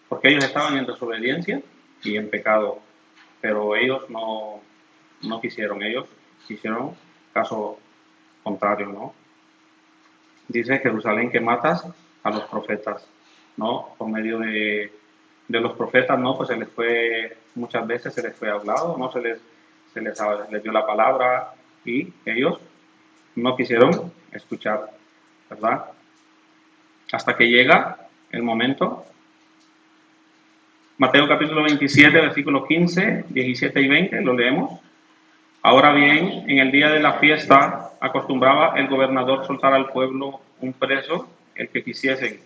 porque ellos estaban en desobediencia y en pecado. pero ellos no quisieron, ellos hicieron caso contrario, ¿no? Dice Jerusalén que matas a los profetas, ¿no? Por medio de los profetas, ¿no? Pues se les fue, muchas veces se les fue hablado, ¿no? Les dio la palabra y ellos no quisieron escuchar, ¿verdad? Hasta que llega el momento. Mateo capítulo 27, versículos 15, 17 y 20, lo leemos. Ahora bien, en el día de la fiesta acostumbraba el gobernador soltar al pueblo un preso, el que quisiesen,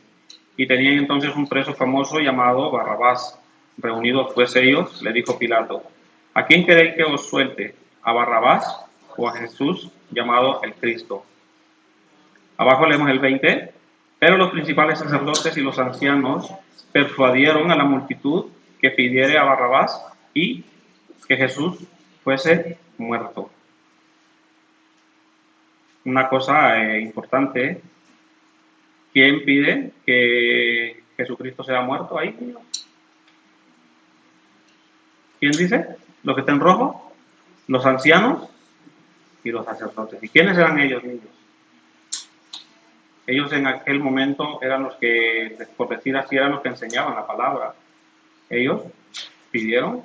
y tenían entonces un preso famoso llamado Barrabás. Reunidos pues ellos, le dijo Pilato: ¿a quién queréis que os suelte? ¿A Barrabás o a Jesús, llamado el Cristo? Abajo leemos el 20. Pero los principales sacerdotes y los ancianos persuadieron a la multitud que pidiere a Barrabás y que Jesús fuese muerto. Una cosa importante: ¿quién pide que Jesucristo sea muerto ahí? ¿Quién dice? ¿Los que están en rojo? Los ancianos y los sacerdotes. ¿Y quiénes eran ellos, niños? Ellos en aquel momento eran los que, por decir así, eran los que enseñaban la palabra. Ellos pidieron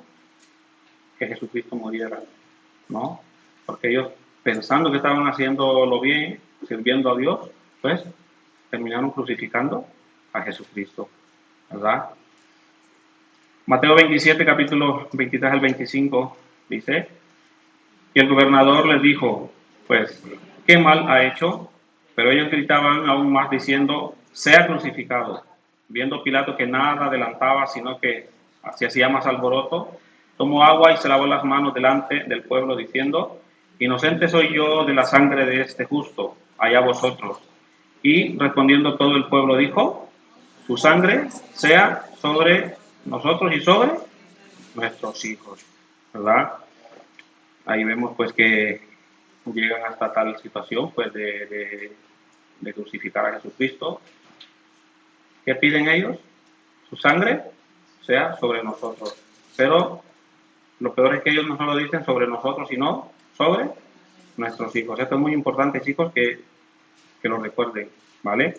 que Jesucristo muriera, ¿no? Porque ellos, pensando que estaban haciéndolo bien, sirviendo a Dios, pues terminaron crucificando a Jesucristo, ¿verdad? Mateo 27, capítulo 23 al 25, dice: y el gobernador les dijo, pues, ¿qué mal ha hecho? Pero ellos gritaban aún más diciendo, sea crucificado. Viendo Pilato que nada adelantaba, sino que se hacía más alboroto, tomó agua y se lavó las manos delante del pueblo, diciendo, inocente soy yo de la sangre de este justo, allá vosotros. Y respondiendo todo el pueblo dijo, su sangre sea sobre nosotros y sobre nuestros hijos, ¿verdad? Ahí vemos pues que llegan hasta tal situación pues de crucificar a Jesucristo. ¿Qué piden ellos? Su sangre sea sobre nosotros. Pero lo peor es que ellos no solo dicen sobre nosotros, sino sobre nuestros hijos. Esto es muy importante, chicos, que lo recuerden, ¿vale?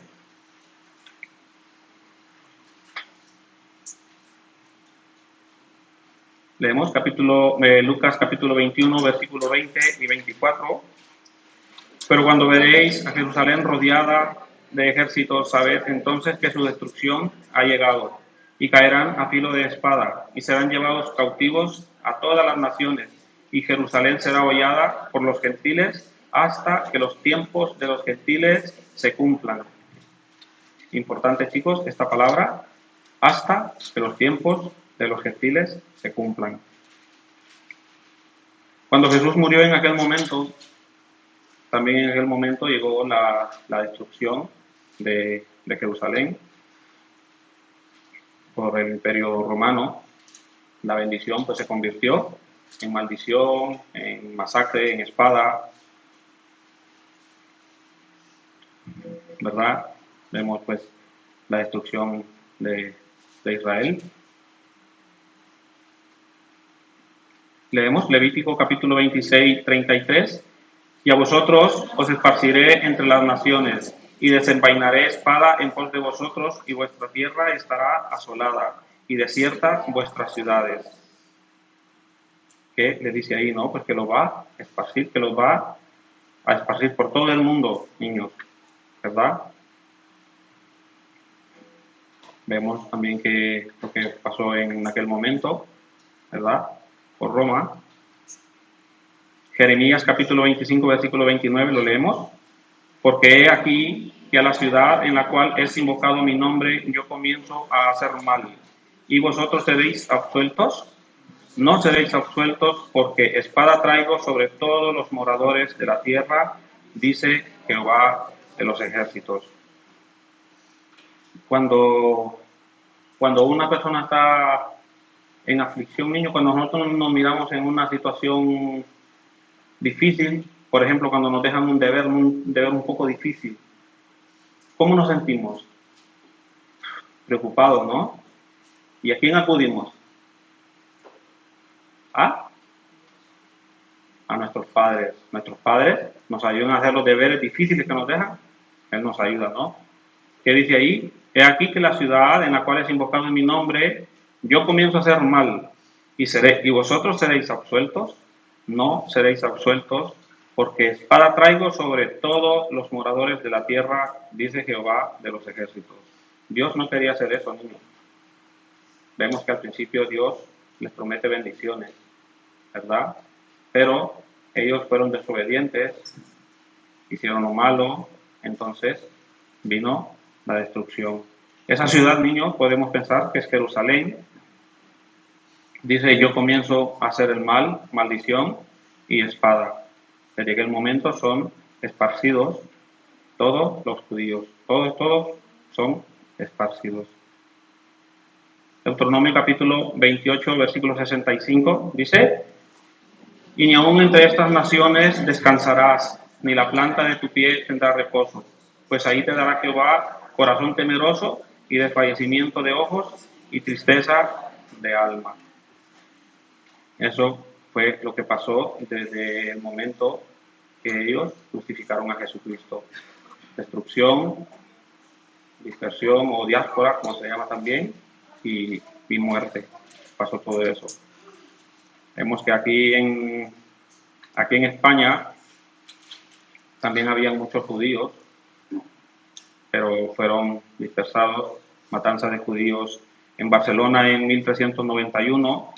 Leemos Lucas capítulo 21, versículo 20 y 24. Pero cuando veréis a Jerusalén rodeada de ejércitos, sabed entonces que su destrucción ha llegado, y caerán a filo de espada, y serán llevados cautivos a todas las naciones, y Jerusalén será hollada por los gentiles hasta que los tiempos de los gentiles se cumplan. Importante, chicos, esta palabra, hasta que los tiempos de los gentiles se cumplan. Cuando Jesús murió en aquel momento, también en aquel momento llegó la destrucción de Jerusalén por el Imperio Romano. La bendición pues se convirtió en maldición, en masacre, en espada, ¿verdad? Vemos pues la destrucción de Israel. Leemos Levítico capítulo 26, 33. Y a vosotros os esparciré entre las naciones, y desenvainaré espada en pos de vosotros, y vuestra tierra estará asolada, y desiertas vuestras ciudades. ¿Qué le dice ahí, no? Pues que los va a esparcir, que los va a esparcir por todo el mundo, niños, ¿verdad? Vemos también que lo que pasó en aquel momento, ¿verdad? Por Roma. Jeremías capítulo 25, versículo 29, lo leemos. Porque he aquí que a la ciudad en la cual es invocado mi nombre yo comienzo a hacer mal. ¿Y vosotros seréis absueltos? No seréis absueltos, porque espada traigo sobre todos los moradores de la tierra, dice Jehová de los ejércitos. Cuando una persona está en aflicción, niño, cuando nosotros nos miramos en una situación difícil, por ejemplo, cuando nos dejan un deber un poco difícil, ¿cómo nos sentimos? Preocupados, ¿no? ¿Y a quién acudimos? a nuestros padres. Nuestros padres nos ayudan a hacer los deberes difíciles que nos dejan. Él nos ayuda, ¿no? ¿Qué dice ahí? He aquí que la ciudad en la cual es invocado en mi nombre, yo comienzo a hacer mal, y vosotros seréis absueltos. No seréis absueltos, porque espada traigo sobre todos los moradores de la tierra, dice Jehová de los ejércitos. Dios no quería hacer eso, niños. Vemos que al principio Dios les promete bendiciones, ¿verdad? Pero ellos fueron desobedientes, hicieron lo malo, entonces vino la destrucción. Esa ciudad, niños, podemos pensar que es Jerusalén. Dice, yo comienzo a hacer el mal, maldición y espada. Desde aquel momento son esparcidos todos los judíos. Todos son esparcidos. Deuteronomio capítulo 28, versículo 65, dice, y ni aun entre estas naciones descansarás, ni la planta de tu pie tendrá reposo, pues ahí te dará Jehová corazón temeroso y desfallecimiento de ojos y tristeza de alma. Eso fue lo que pasó desde el momento que ellos crucificaron a Jesucristo. Destrucción, dispersión o diáspora, como se llama también, y muerte. Pasó todo eso. Vemos que aquí en España también había muchos judíos, pero fueron dispersados, matanza de judíos en Barcelona en 1391,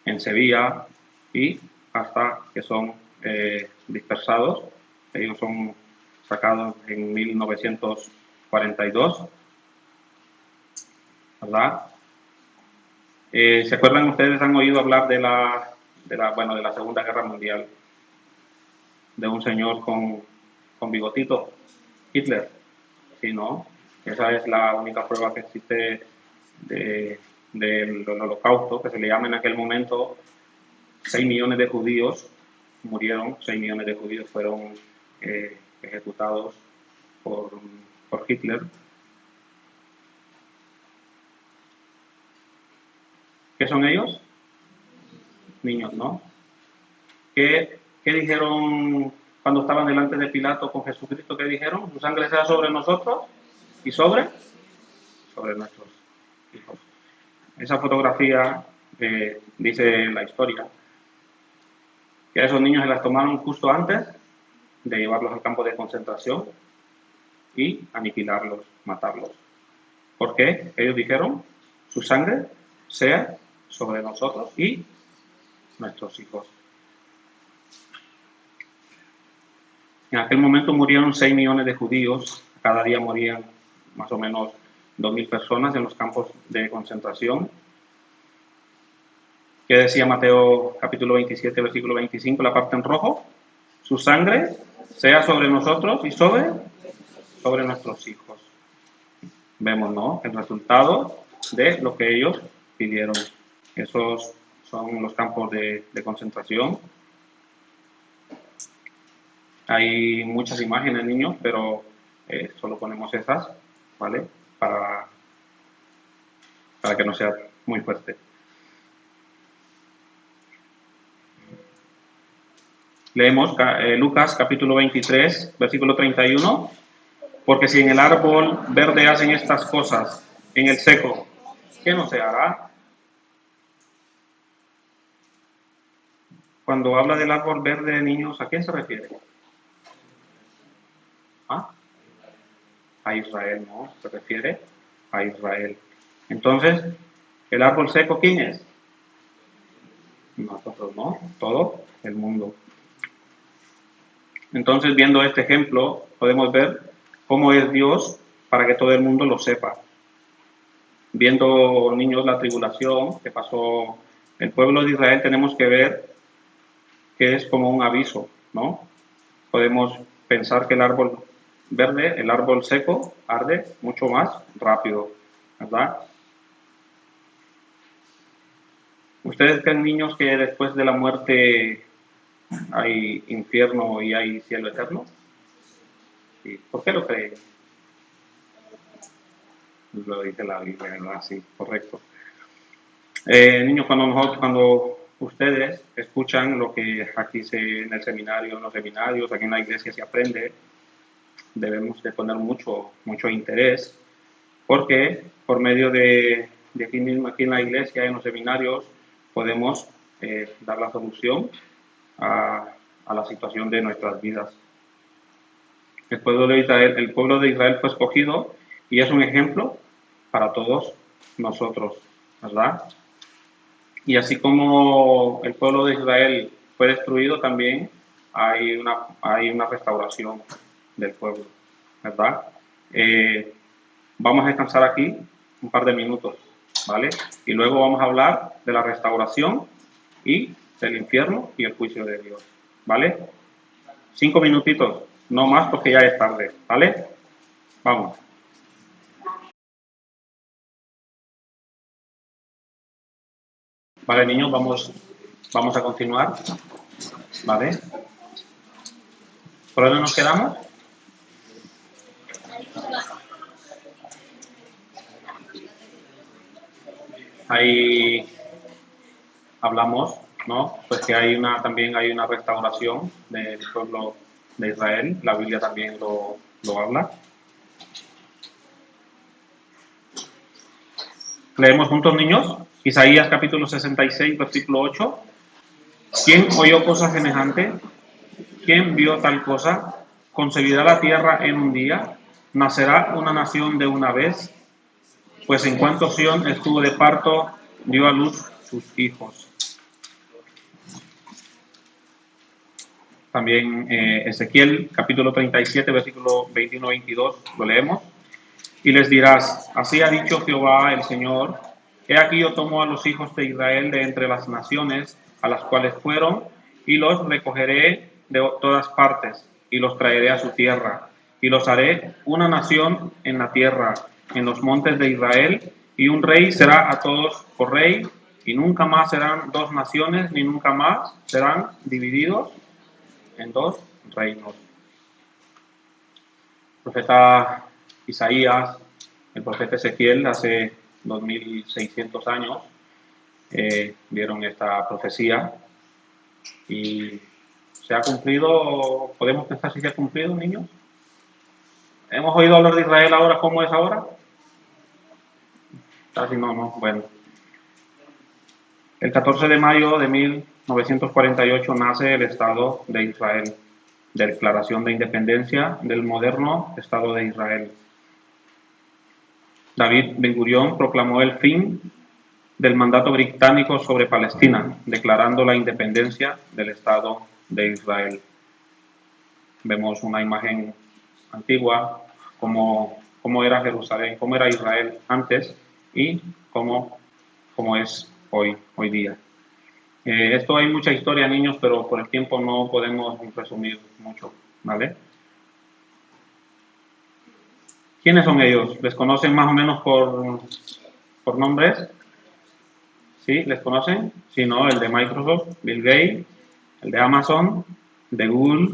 en Sevilla, y hasta que son dispersados. Ellos son sacados en 1942, ¿verdad? ¿Se acuerdan ustedes, han oído hablar de la Segunda Guerra Mundial? De un señor con bigotito, Hitler, ¿sí, no? Esa es la única prueba que existe del holocausto, que se le llama en aquel momento. 6 millones de judíos murieron, 6 millones de judíos fueron ejecutados por Hitler. ¿Qué son ellos? Niños, ¿no? ¿Qué dijeron cuando estaban delante de Pilato con Jesucristo? ¿Qué dijeron? Su sangre sea sobre nosotros y sobre nuestros hijos. Esa fotografía dice la historia que a esos niños se las tomaron justo antes de llevarlos al campo de concentración y aniquilarlos, matarlos. ¿Por qué? Ellos dijeron, su sangre sea sobre nosotros y nuestros hijos. En aquel momento murieron 6 millones de judíos, cada día morían más o menos 2.000 personas en los campos de concentración. ¿Qué decía Mateo capítulo 27, versículo 25, la parte en rojo? Su sangre sea sobre nosotros y sobre nuestros hijos. Vemos, ¿no?, el resultado de lo que ellos pidieron. Esos son los campos de concentración. Hay muchas imágenes, niños, pero solo ponemos esas, ¿vale? Para que no sea muy fuerte. Leemos Lucas capítulo 23, versículo 31. Porque si en el árbol verde hacen estas cosas, en el seco, ¿qué no se hará? Cuando habla del árbol verde, niños, ¿a quién se refiere? A Israel, ¿no? Se refiere a Israel. Entonces, ¿el árbol seco quién es? Nosotros, ¿no? Todo el mundo. Entonces, viendo este ejemplo, podemos ver cómo es Dios para que todo el mundo lo sepa. Viendo, niños, la tribulación que pasó el pueblo de Israel, tenemos que ver que es como un aviso, ¿no? Podemos pensar que el árbol verde, el árbol seco, arde mucho más rápido, ¿verdad? ¿Ustedes creen, niños, que después de la muerte hay infierno y hay cielo eterno? ¿Sí? ¿Por qué lo creen? Lo dice la Biblia, ¿verdad? Sí, correcto. Niños, cuando ustedes escuchan lo que aquí en el seminario, en los seminarios, aquí en la iglesia se aprende, debemos de poner mucho interés, porque por medio de aquí mismo, aquí en la iglesia, en los seminarios, podemos dar la solución a la situación de nuestras vidas. El pueblo de Israel fue escogido y es un ejemplo para todos nosotros, ¿verdad? Y así como el pueblo de Israel fue destruido, también hay una restauración del pueblo, ¿verdad? Vamos a descansar aquí un par de minutos, ¿vale? Y luego vamos a hablar de la restauración y del infierno y el juicio de Dios, ¿vale? 5 minutitos, no más porque ya es tarde, ¿vale? Vamos. Vale, niños, vamos a continuar, ¿vale? ¿Por dónde nos quedamos? Ahí hablamos, ¿no? Pues que también hay una restauración del pueblo de Israel. La Biblia también lo habla. Leemos juntos, niños. Isaías capítulo 66, versículo 8. ¿Quién oyó cosa semejante? ¿Quién vio tal cosa? ¿Concebirá la tierra en un día? ¿Nacerá una nación de una vez? Pues en cuanto Sión estuvo de parto, dio a luz sus hijos. También Ezequiel, capítulo 37, versículo 21-22, lo leemos. Y les dirás, así ha dicho Jehová el Señor, he aquí yo tomo a los hijos de Israel de entre las naciones a las cuales fueron, y los recogeré de todas partes, y los traeré a su tierra, y los haré una nación en la tierra, en los montes de Israel, y un rey será a todos por rey, y nunca más serán dos naciones, ni nunca más serán divididos en dos reinos. El profeta Isaías, el profeta Ezequiel, hace 2600 años, vieron esta profecía y se ha cumplido. ¿Podemos pensar si se ha cumplido, niños? ¿Hemos oído hablar de Israel ahora como es ahora? Casi no, bueno. El 14 de mayo de 1948 nace el Estado de Israel, Declaración de Independencia del moderno Estado de Israel. David Ben-Gurión proclamó el fin del mandato británico sobre Palestina, declarando la independencia del Estado de Israel. Vemos una imagen antigua, cómo era Jerusalén, cómo era Israel antes y cómo es hoy día. Esto hay mucha historia, niños, pero por el tiempo no podemos resumir mucho, ¿vale? ¿Quiénes son ellos? ¿Les conocen más o menos por nombres? ¿Sí? ¿Les conocen? Si no, el de Microsoft, Bill Gates, el de Amazon, el de Google,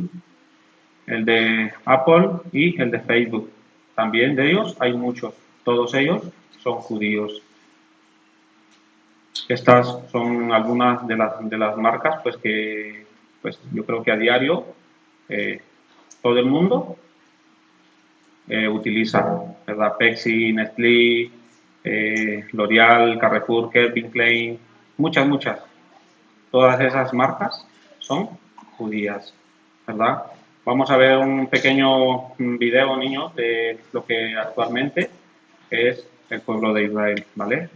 el de Apple y el de Facebook. También de ellos hay muchos. Todos ellos son judíos. Estas son algunas de las marcas pues que yo creo que a diario todo el mundo utiliza, ¿verdad? Pepsi, Nestlé, L'Oreal, Carrefour, Calvin Klein, muchas. Todas esas marcas son judías, ¿verdad? Vamos a ver un pequeño video, niños, de lo que actualmente es el pueblo de Israel, ¿vale?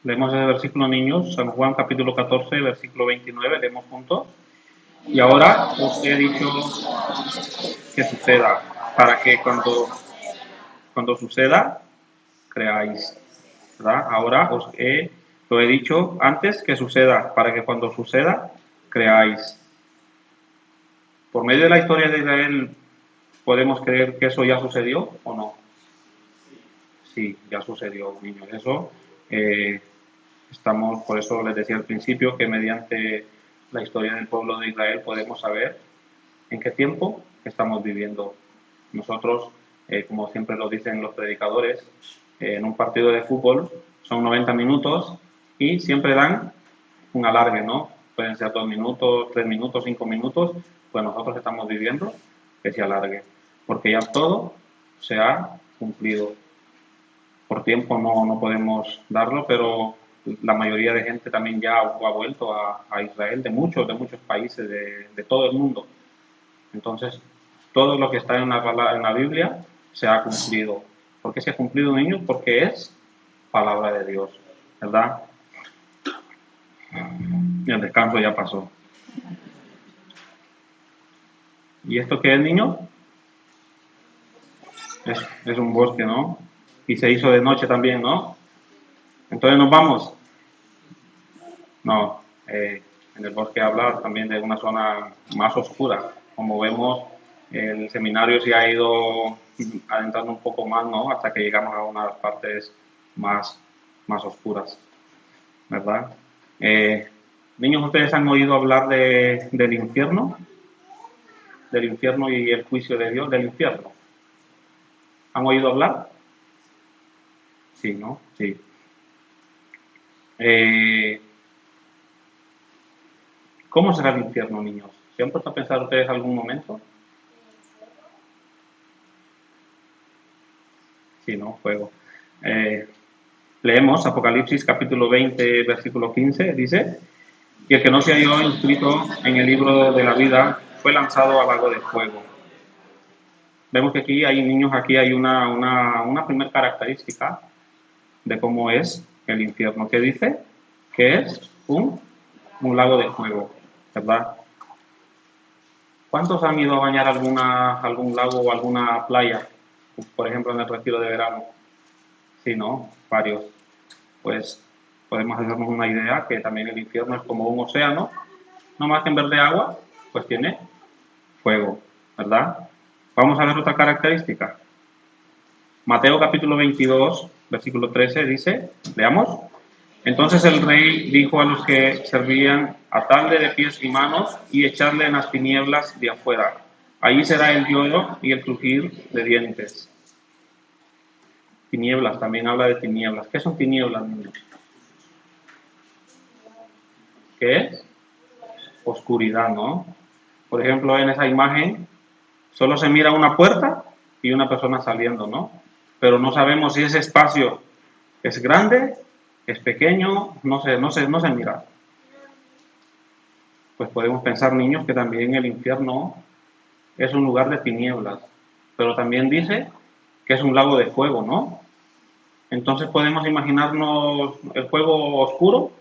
Leemos el versículo, niños, San Juan capítulo 14, versículo 29, leemos juntos. Y ahora os he dicho que suceda, para que cuando suceda, creáis. ¿Verdad? Ahora lo he dicho antes que suceda, para que cuando suceda, creáis. Por medio de la historia de Israel, ¿podemos creer que eso ya sucedió o no? Sí, ya sucedió, niños. Eso por eso les decía al principio que mediante la historia del pueblo de Israel podemos saber en qué tiempo estamos viviendo. Nosotros, como siempre lo dicen los predicadores, en un partido de fútbol son 90 minutos y siempre dan un alargue, ¿no? Pueden ser 2 minutos, 3 minutos, 5 minutos, pues nosotros estamos viviendo que se alargue, porque ya todo se ha cumplido. Por tiempo no podemos darlo, pero la mayoría de gente también ya ha vuelto a Israel, de muchos países, de todo el mundo. Entonces, todo lo que está en la Biblia se ha cumplido. ¿Por qué se ha cumplido, niños? Porque es palabra de Dios, ¿verdad? Y el descanso ya pasó. ¿Y esto qué es, niño? Es un bosque, ¿no? Y se hizo de noche también, ¿no? Entonces nos vamos. No, en el bosque habla también de una zona más oscura. Como vemos, el seminario se ha ido adentrando un poco más, ¿no? Hasta que llegamos a unas partes más oscuras, ¿verdad? Niños, ¿ustedes han oído hablar del infierno? Del infierno y el juicio de Dios, del infierno. ¿Han oído hablar? Sí, ¿no? Sí. ¿Cómo será el infierno, niños? ¿Se han puesto a pensar ustedes algún momento? Sí, ¿no? Fuego. Leemos Apocalipsis capítulo 20, versículo 15, dice: y el que no se halló inscrito en el libro de la vida fue lanzado al lago de fuego. Vemos que aquí hay niños, aquí hay una primera característica de cómo es el infierno. ¿Qué dice? Que es un lago de fuego, ¿verdad? ¿Cuántos han ido a bañar algún lago o alguna playa? Por ejemplo, en el retiro de verano. Sí, ¿no? Varios. Pues podemos hacernos una idea que también el infierno es como un océano, no más que en vez de agua, pues tiene fuego, ¿verdad? Vamos a ver otra característica. Mateo capítulo 22, versículo 13 dice, leamos: entonces el rey dijo a los que servían: atadle de pies y manos y echarle en las tinieblas de afuera. Allí será el lloro y el crujir de dientes. Tinieblas, también habla de tinieblas. ¿Qué son tinieblas, niños? ¿Qué es? Oscuridad, ¿no? Por ejemplo, en esa imagen solo se mira una puerta y una persona saliendo, ¿no? Pero no sabemos si ese espacio es grande, es pequeño, no se mira. Pues podemos pensar, niños, que también el infierno es un lugar de tinieblas, pero también dice que es un lago de fuego, ¿no? Entonces podemos imaginarnos el fuego oscuro,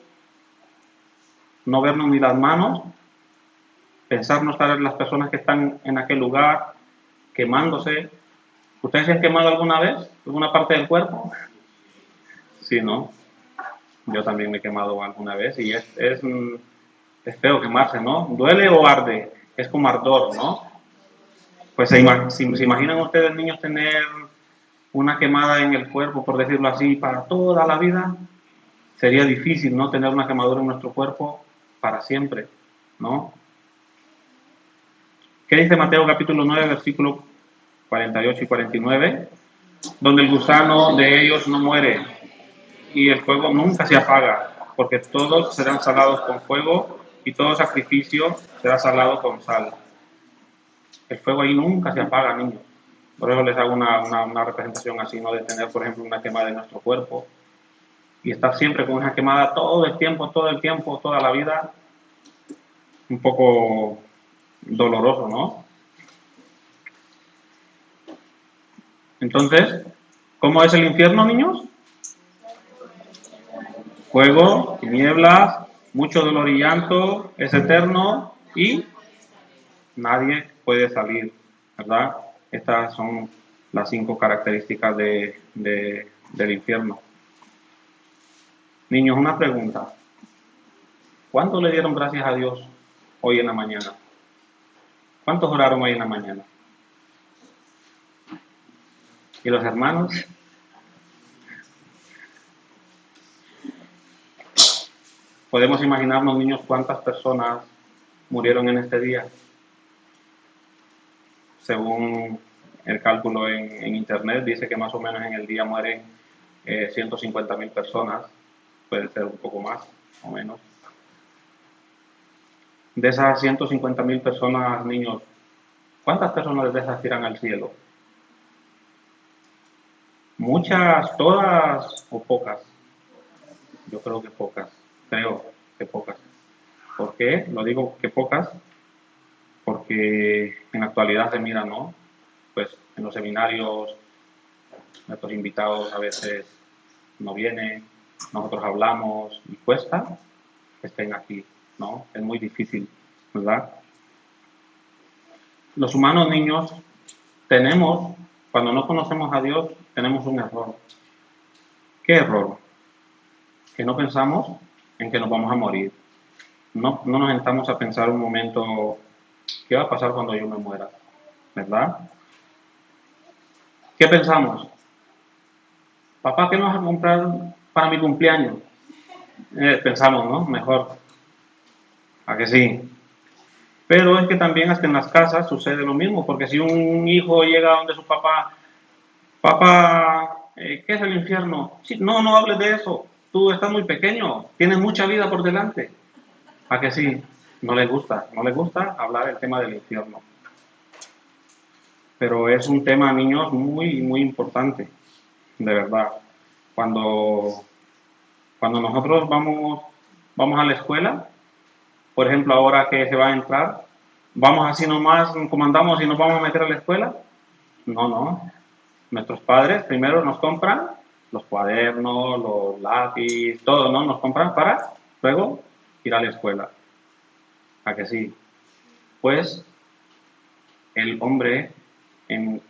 no vernos ni las manos, pensar no estar en las personas que están en aquel lugar quemándose. ¿Ustedes se han quemado alguna vez? ¿Alguna parte del cuerpo? Sí, ¿no? Yo también me he quemado alguna vez y es feo quemarse, ¿no? ¿Duele o arde? Es como ardor, ¿no? Pues se imaginan ustedes, niños, tener una quemada en el cuerpo, por decirlo así, para toda la vida. Sería difícil, ¿no? Tener una quemadura en nuestro cuerpo para siempre, ¿no? ¿Qué dice Mateo capítulo 9, versículos 48 y 49? Donde el gusano de ellos no muere y el fuego nunca se apaga, porque todos serán salados con fuego y todo sacrificio será salado con sal. El fuego ahí nunca se apaga, niños. Por eso les hago una representación así, ¿no? De tener, por ejemplo, una quemada en nuestro cuerpo y estar siempre con una quemada todo el tiempo, toda la vida, un poco doloroso, ¿no? Entonces, ¿cómo es el infierno, niños? Fuego, tinieblas, mucho dolor y llanto, es eterno y nadie puede salir, ¿verdad? Estas son las 5 características del infierno. Niños, una pregunta. ¿Cuántos le dieron gracias a Dios hoy en la mañana? ¿Cuántos oraron hoy en la mañana? ¿Y los hermanos? Podemos imaginarnos, niños, cuántas personas murieron en este día. Según el cálculo en internet, dice que más o menos en el día mueren 150.000 personas, puede ser un poco más o menos. De esas 150.000 personas, niños, ¿cuántas personas de esas irán al cielo? ¿Muchas, todas o pocas? Yo creo que pocas, creo que pocas. ¿Por qué? Lo digo que pocas, porque en la actualidad se mira, ¿no? Pues en los seminarios, nuestros invitados a veces no vienen, nosotros hablamos y cuesta que estén aquí, ¿no? Es muy difícil, ¿verdad? Los humanos, niños, tenemos, cuando no conocemos a Dios, tenemos un error. ¿Qué error? Que no pensamos en que nos vamos a morir. No nos sentamos a pensar un momento, ¿qué va a pasar cuando yo me muera? ¿Verdad? ¿Qué pensamos? Papá, ¿qué me vas a comprar para mi cumpleaños? Pensamos, ¿no? Mejor. ¿A que sí? Pero es que también hasta en las casas sucede lo mismo, porque si un hijo llega donde su papá, papá, ¿qué es el infierno? Sí, no hables de eso, tú estás muy pequeño, tienes mucha vida por delante. ¿A que sí? No les gusta hablar del tema del infierno. Pero es un tema, niños, muy, muy importante, de verdad. Cuando nosotros vamos a la escuela, por ejemplo, ahora que se va a entrar, ¿vamos así nomás, comandamos y nos vamos a meter a la escuela? No. Nuestros padres primero nos compran los cuadernos, los lápices, todo, ¿no? Nos compran para luego ir a la escuela. ¿A que sí? Pues el hombre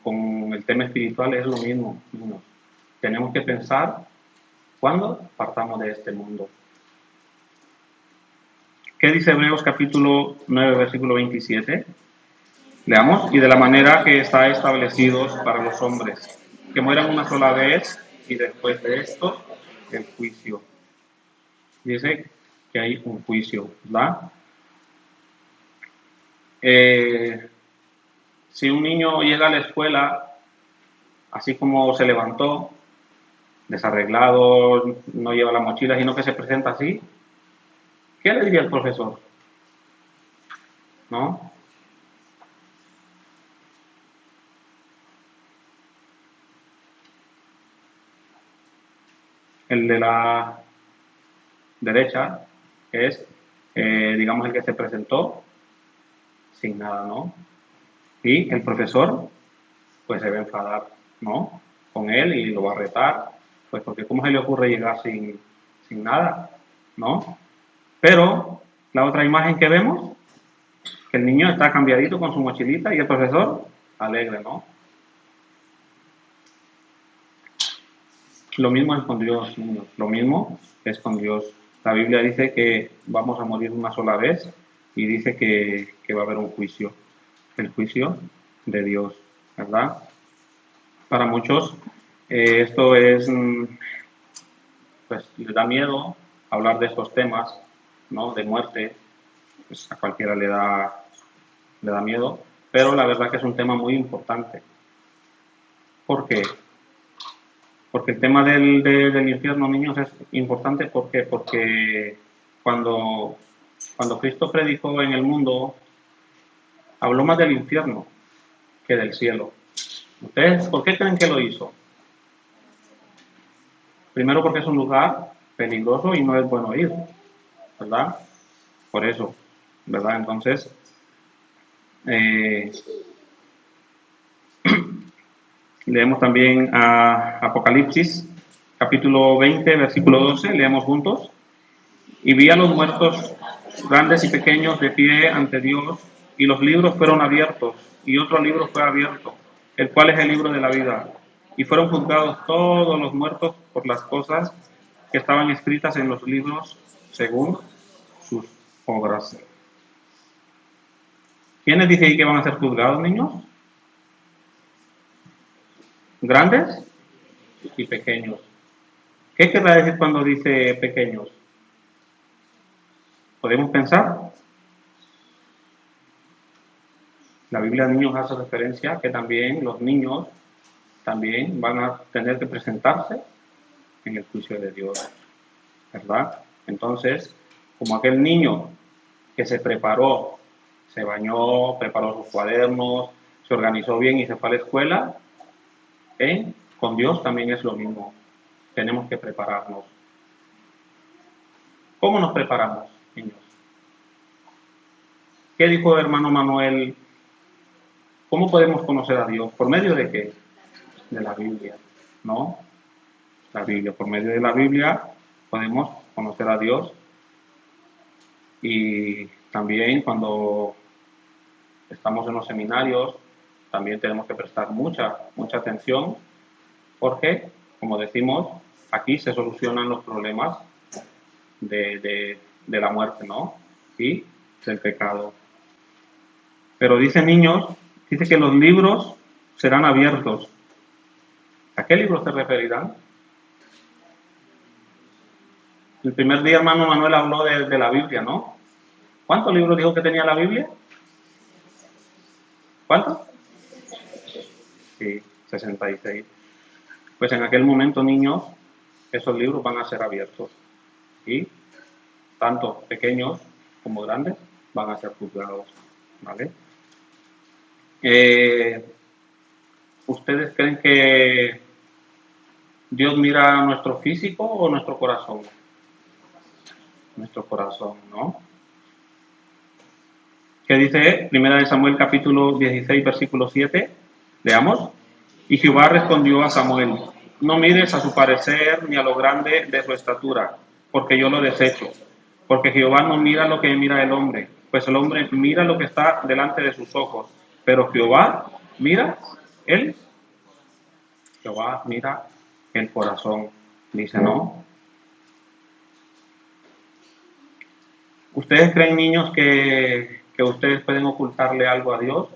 con el tema espiritual es lo mismo, niños. Tenemos que pensar cuándo partamos de este mundo. ¿Qué dice Hebreos capítulo 9, versículo 27? Leamos. Y de la manera que está establecidos para los hombres, que mueran una sola vez y después de esto, el juicio. Dice que hay un juicio, ¿verdad? Si un niño llega a la escuela, así como se levantó, desarreglado, no lleva la mochila, sino que se presenta así, ¿qué le diría el profesor? ¿No? El de la derecha es, digamos, el que se presentó sin nada, ¿no? Y el profesor, pues se va a enfadar, ¿no? Con él y lo va a retar, pues porque ¿cómo se le ocurre llegar sin nada? ¿No? Pero la otra imagen que vemos, que el niño está cambiadito con su mochilita y el profesor alegre, ¿no? Lo mismo es con Dios, niños. Lo mismo es con Dios. La Biblia dice que vamos a morir una sola vez y dice que va a haber un juicio. El juicio de Dios, ¿verdad? Para muchos esto es, pues les da miedo hablar de estos temas, ¿no? De muerte, pues a cualquiera le da miedo, pero la verdad que es un tema muy importante. ¿Por qué? Porque el tema del infierno, niños, es importante porque cuando Cristo predicó en el mundo, habló más del infierno que del cielo. ¿Ustedes por qué creen que lo hizo? Primero porque es un lugar peligroso y no es bueno ir, ¿verdad? Por eso, ¿verdad? Entonces, leemos también a Apocalipsis, capítulo 20, versículo 12, leemos juntos. Y vi a los muertos, grandes y pequeños, de pie ante Dios, y los libros fueron abiertos, y otro libro fue abierto, el cual es el libro de la vida. Y fueron juzgados todos los muertos por las cosas que estaban escritas en los libros según sus obras. ¿Quiénes dicen ahí que van a ser juzgados, niños? Grandes y pequeños. ¿Qué querrá decir cuando dice pequeños? ¿Podemos pensar? La Biblia de niños hace referencia a que también los niños también van a tener que presentarse en el juicio de Dios, ¿verdad? Entonces, como aquel niño que se preparó, se bañó, preparó sus cuadernos, se organizó bien y se fue a la escuela, con Dios también es lo mismo. Tenemos que prepararnos. ¿Cómo nos preparamos, niños? ¿Qué dijo el hermano Manuel? ¿Cómo podemos conocer a Dios? ¿Por medio de qué? De la Biblia, ¿no? La Biblia. Por medio de la Biblia podemos conocer a Dios, y también cuando estamos en los seminarios también tenemos que prestar mucha atención, porque, como decimos, aquí se solucionan los problemas de la muerte, ¿no? Y del pecado. Pero dice, niños, dice que los libros serán abiertos. ¿A qué libros se referirán? El primer día, hermano Manuel habló de la Biblia, ¿no? ¿Cuántos libros dijo que tenía la Biblia? ¿Cuántos? Sí, 66. Pues en aquel momento, niños, esos libros van a ser abiertos. Y tanto pequeños como grandes van a ser juzgados, ¿vale? ¿Ustedes creen que Dios mira nuestro físico o nuestro corazón? Nuestro corazón, ¿no? ¿Qué dice Primera de Samuel capítulo 16, versículo 7? Leamos. Y Jehová respondió a Samuel: no mires a su parecer ni a lo grande de su estatura, porque yo lo desecho. Porque Jehová no mira lo que mira el hombre, pues el hombre mira lo que está delante de sus ojos, pero Jehová mira el corazón. Dice, ¿no? ¿Ustedes creen, niños, que ustedes pueden ocultarle algo a Dios?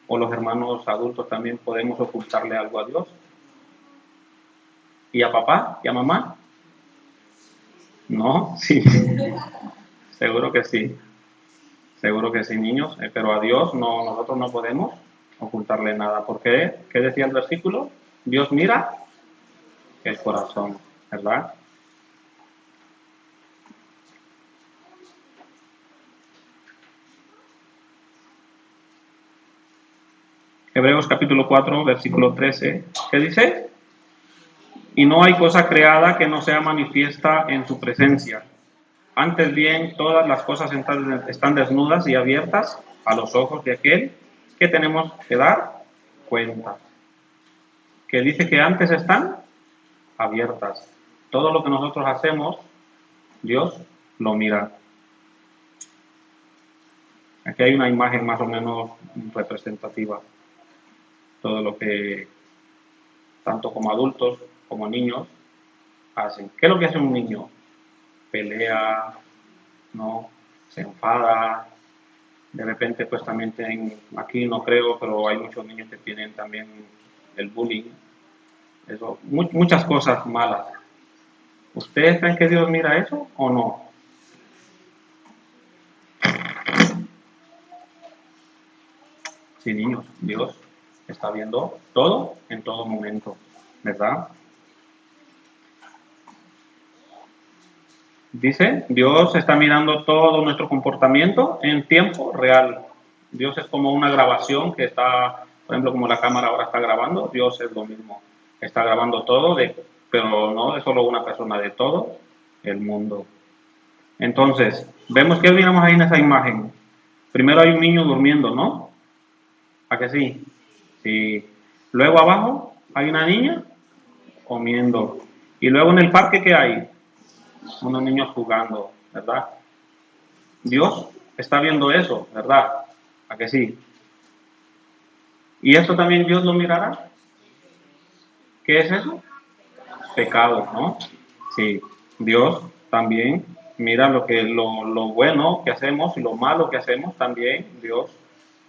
¿O los hermanos adultos también podemos ocultarle algo a Dios? ¿Y a papá? ¿Y a mamá? ¿No? Sí. Seguro que sí. Seguro que sí, niños. Pero a Dios nosotros no podemos ocultarle nada. ¿Por qué? ¿Qué decía el versículo? Dios mira el corazón, ¿verdad? Hebreos capítulo 4, versículo 13. ¿Qué dice? Y no hay cosa creada que no sea manifiesta en su presencia. Antes bien, todas las cosas están desnudas y abiertas a los ojos de aquel que tenemos que dar cuenta. Que dice que antes están abiertas. Todo lo que nosotros hacemos, Dios lo mira. Aquí hay una imagen más o menos representativa. Todo lo que, tanto como adultos como niños, hacen. ¿Qué es lo que hace un niño? Pelea, ¿no? Se enfada. De repente, pues también tienen, aquí no creo, pero hay muchos niños que tienen también el bullying. Eso, muchas cosas malas. ¿Ustedes creen que Dios mira eso o no? Sí, niños, Dios está viendo todo en todo momento, ¿verdad? Dice, Dios está mirando todo nuestro comportamiento en tiempo real. Dios es como una grabación que está, por ejemplo, como la cámara ahora está grabando, Dios es lo mismo. Está grabando todo, pero no de solo una persona, de todo el mundo. Entonces, vemos que miramos ahí en esa imagen. Primero hay un niño durmiendo, ¿no? ¿A que sí? Sí. Luego abajo hay una niña comiendo. Y luego en el parque, ¿qué hay? Unos niños jugando, ¿verdad? Dios está viendo eso, ¿verdad? ¿A que sí? ¿Y esto también Dios lo mirará? ¿Qué es eso? Pecado, ¿no? Sí, Dios también mira lo bueno que hacemos y lo malo que hacemos, también Dios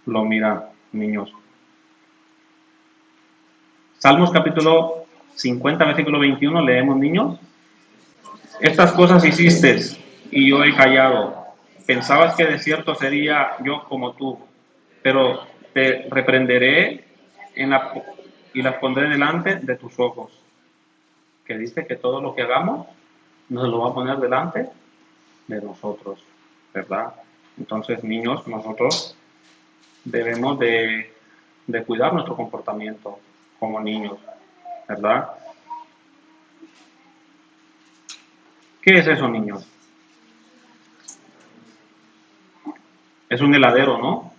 lo mira, niños. Salmos capítulo 50, versículo 21, leemos, niños. Estas cosas hiciste y yo he callado. Pensabas que de cierto sería yo como tú, pero te reprenderé y las pondré delante de tus ojos. Que dice que todo lo que hagamos nos lo va a poner delante de nosotros, ¿verdad? Entonces, niños, nosotros debemos de cuidar nuestro comportamiento como niños, ¿verdad? ¿Qué es eso, niños? Es un heladero, ¿no?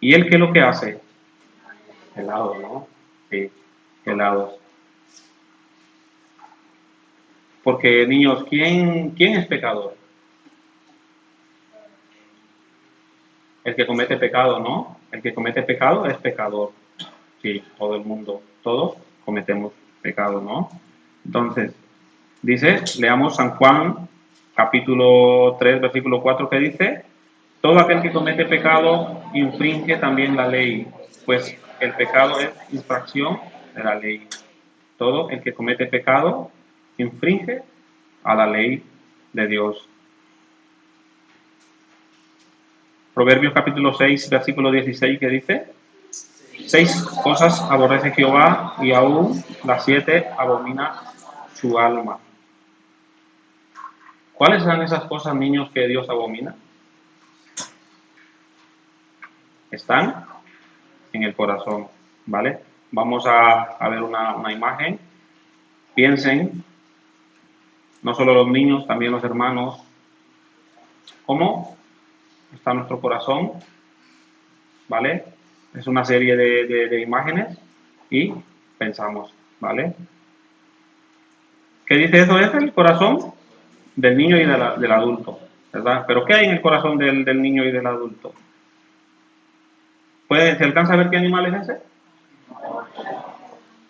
¿Y él qué es lo que hace? Helado, ¿no? Sí, helados. Porque, niños, ¿quién es pecador? El que comete pecado, ¿no? El que comete pecado es pecador. Sí, todo el mundo, todos cometemos pecado, ¿no? Entonces, dice, leamos San Juan, capítulo 3, versículo 4, que dice, todo aquel que comete pecado infringe también la ley, pues el pecado es infracción de la ley. Todo el que comete pecado infringe a la ley de Dios. Proverbios capítulo 6, versículo 16, que dice, 6 cosas aborrece Jehová y aún las 7 abomina su alma. ¿Cuáles son esas cosas, niños, que Dios abomina? Están en el corazón, ¿vale? Vamos a ver una imagen. Piensen, no solo los niños, también los hermanos, cómo está nuestro corazón, ¿vale? Es una serie de imágenes y pensamos, ¿vale? ¿Qué dice eso? Es el corazón del niño y del adulto, ¿verdad? Pero ¿qué hay en el corazón del niño y del adulto? ¿Se alcanza a ver qué animal es ese?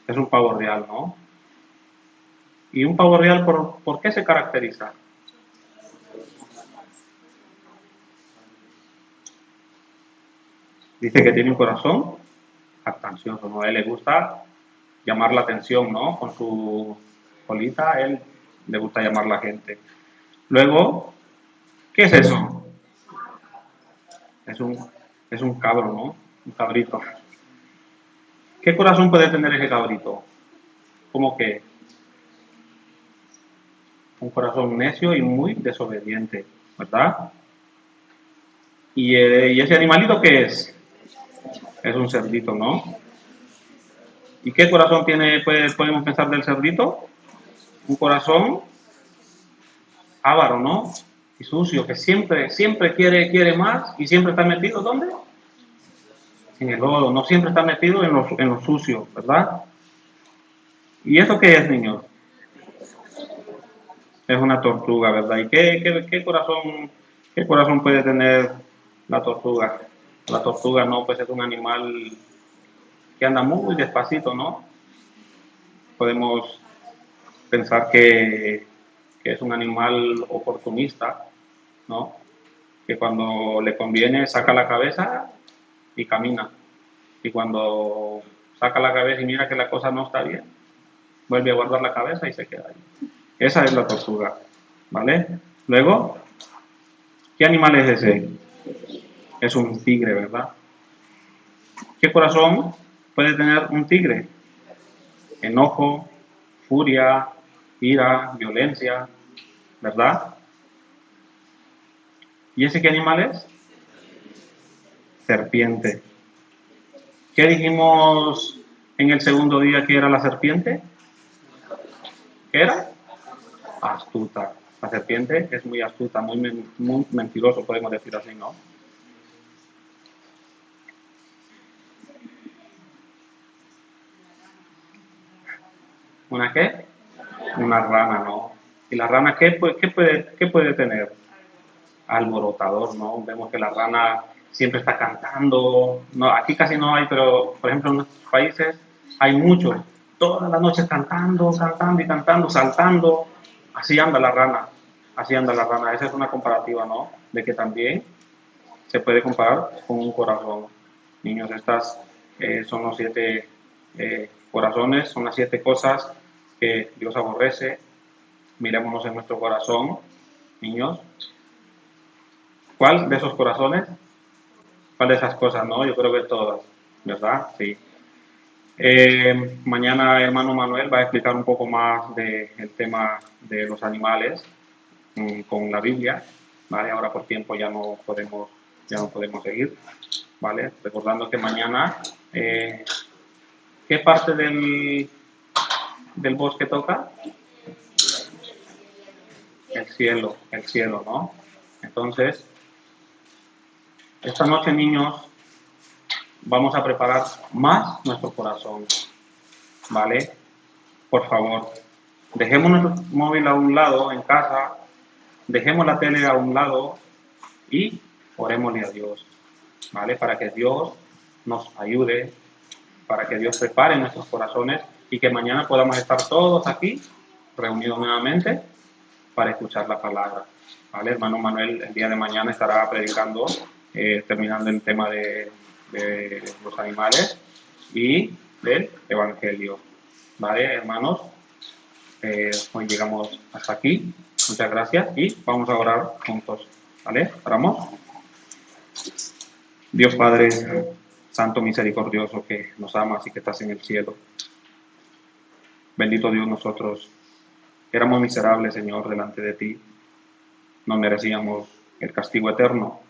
Es un pavo real, ¿no? ¿Y un pavo real por qué se caracteriza? Dice que tiene un corazón jactancioso, ¿no? A él le gusta llamar la atención, ¿no? Con su colita, a él le gusta llamar a la gente. Luego, ¿qué es eso? Es un cabro, ¿no? Un cabrito. ¿Qué corazón puede tener ese cabrito? ¿Cómo que? Un corazón necio y muy desobediente, ¿verdad? ¿Y ese animalito qué es? Es un cerdito, ¿no? ¿Y qué corazón tiene, podemos pensar del cerdito? Un corazón avaro, ¿no? Y sucio, que siempre quiere más y siempre está metido, ¿dónde? En el lodo, no siempre está metido en lo sucio, ¿verdad? ¿Y eso qué es, niños? Es una tortuga, ¿verdad? ¿Y qué corazón puede tener la tortuga? La tortuga no, pues es un animal que anda muy despacito, ¿no? Podemos pensar que es un animal oportunista, ¿no? Que cuando le conviene saca la cabeza y camina. Y cuando saca la cabeza y mira que la cosa no está bien, vuelve a guardar la cabeza y se queda ahí. Esa es la tortuga, ¿vale? Luego, ¿qué animal es ese? Es un tigre, ¿verdad? ¿Qué corazón puede tener un tigre? Enojo, furia, ira, violencia, ¿verdad? ¿Y ese qué animal es? Serpiente. ¿Qué dijimos en el segundo día que era la serpiente? ¿Qué era? Astuta. La serpiente es muy astuta, muy mentiroso, podemos decir así, ¿no? ¿Una qué? Una rana, ¿no? ¿Y la rana qué puede tener? Alborotador, ¿no? Vemos que la rana siempre está cantando. No, aquí casi no hay, pero por ejemplo en nuestros países hay muchos. Todas las noches cantando, cantando y cantando, saltando. Así anda la rana. Así anda la rana. Esa es una comparativa, ¿no? De que también se puede comparar con un corazón. Niños, estas son los 7 corazones, son las 7 cosas que Dios aborrece. Mirémonos en nuestro corazón, niños. ¿Cuál de esos corazones? ¿Cuál de esas cosas? No, yo creo que todas, ¿verdad? Sí. Mañana hermano Manuel va a explicar un poco más del tema de los animales con la Biblia, ¿vale? Ahora por tiempo ya no podemos seguir, ¿vale? Recordando que mañana, ¿qué parte del bosque toca? El cielo, ¿no? Entonces, esta noche, niños, vamos a preparar más nuestro corazón, ¿vale? Por favor, dejemos nuestro móvil a un lado en casa, dejemos la tele a un lado y orémosle a Dios, ¿vale? Para que Dios nos ayude, para que Dios prepare nuestros corazones y que mañana podamos estar todos aquí, reunidos nuevamente, para escuchar la palabra, ¿vale? Hermano Manuel el día de mañana estará predicando, terminando el tema de los animales y del Evangelio, ¿vale, hermanos? Hoy llegamos hasta aquí, muchas gracias y vamos a orar juntos, ¿vale? Oramos. Dios Padre Santo, misericordioso, que nos amas y que estás en el cielo, bendito Dios, nosotros éramos miserables, Señor, delante de ti, no merecíamos el castigo eterno,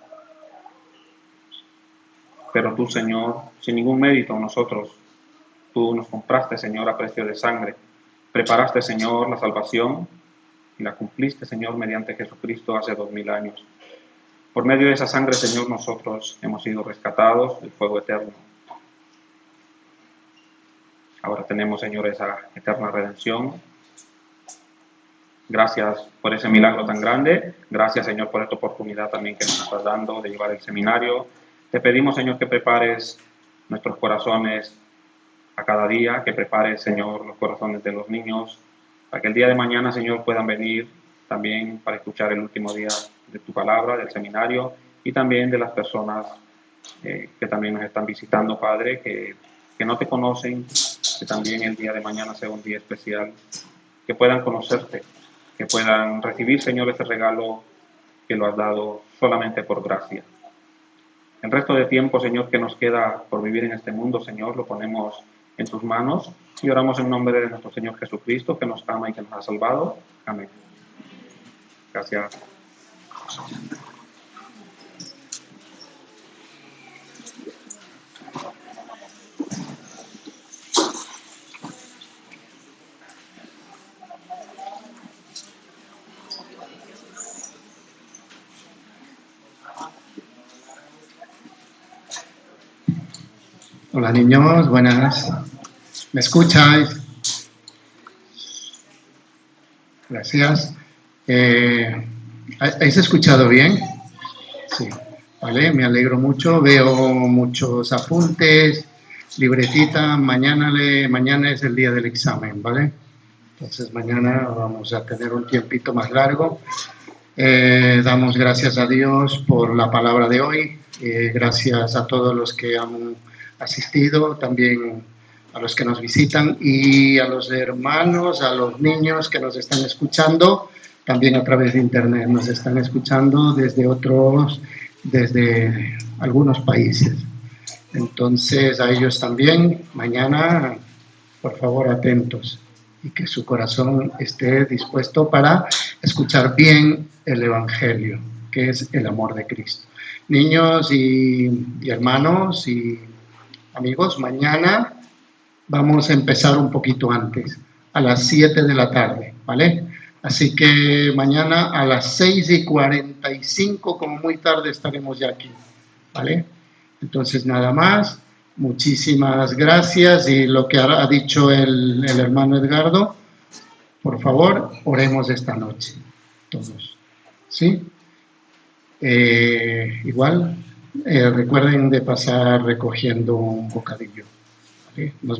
pero tú, Señor, sin ningún mérito nosotros, tú nos compraste, Señor, a precio de sangre, preparaste, Señor, la salvación y la cumpliste, Señor, mediante Jesucristo hace 2000 años. Por medio de esa sangre, Señor, nosotros hemos sido rescatados del fuego eterno. Ahora tenemos, Señor, esa eterna redención. Gracias por ese milagro tan grande. Gracias, Señor, por esta oportunidad también que nos estás dando de llevar el seminario. Te pedimos, Señor, que prepares nuestros corazones a cada día, que prepares, Señor, los corazones de los niños, para que el día de mañana, Señor, puedan venir también para escuchar el último día de tu palabra, del seminario, y también de las personas que también nos están visitando, Padre, que no te conocen, que también el día de mañana sea un día especial, que puedan conocerte, que puedan recibir, Señor, este regalo que lo has dado solamente por gracia. El resto de tiempo, Señor, que nos queda por vivir en este mundo, Señor, lo ponemos en tus manos y oramos en nombre de nuestro Señor Jesucristo, que nos ama y que nos ha salvado. Amén. Gracias. Hola niños, buenas. ¿Me escucháis? Gracias. ¿Habéis escuchado bien? Sí. Vale, me alegro mucho. Veo muchos apuntes, libretita. Mañana es el día del examen, ¿vale? Entonces mañana vamos a tener un tiempito más largo. Damos gracias a Dios por la palabra de hoy. Gracias a todos los que han asistido, también a los que nos visitan y a los hermanos, a los niños que nos están escuchando, también a través de internet. Nos están escuchando desde algunos países. Entonces a ellos también, mañana, por favor, atentos y que su corazón esté dispuesto para escuchar bien el Evangelio, que es el amor de Cristo. Niños y hermanos y amigos, mañana vamos a empezar un poquito antes, a las 7 de la tarde, ¿vale? Así que mañana a las 6:45, como muy tarde, estaremos ya aquí, ¿vale? Entonces, nada más, muchísimas gracias. Y lo que ha dicho el hermano Edgardo, por favor, oremos esta noche, todos, ¿sí? Igual, recuerden de pasar recogiendo un bocadillo, ¿vale?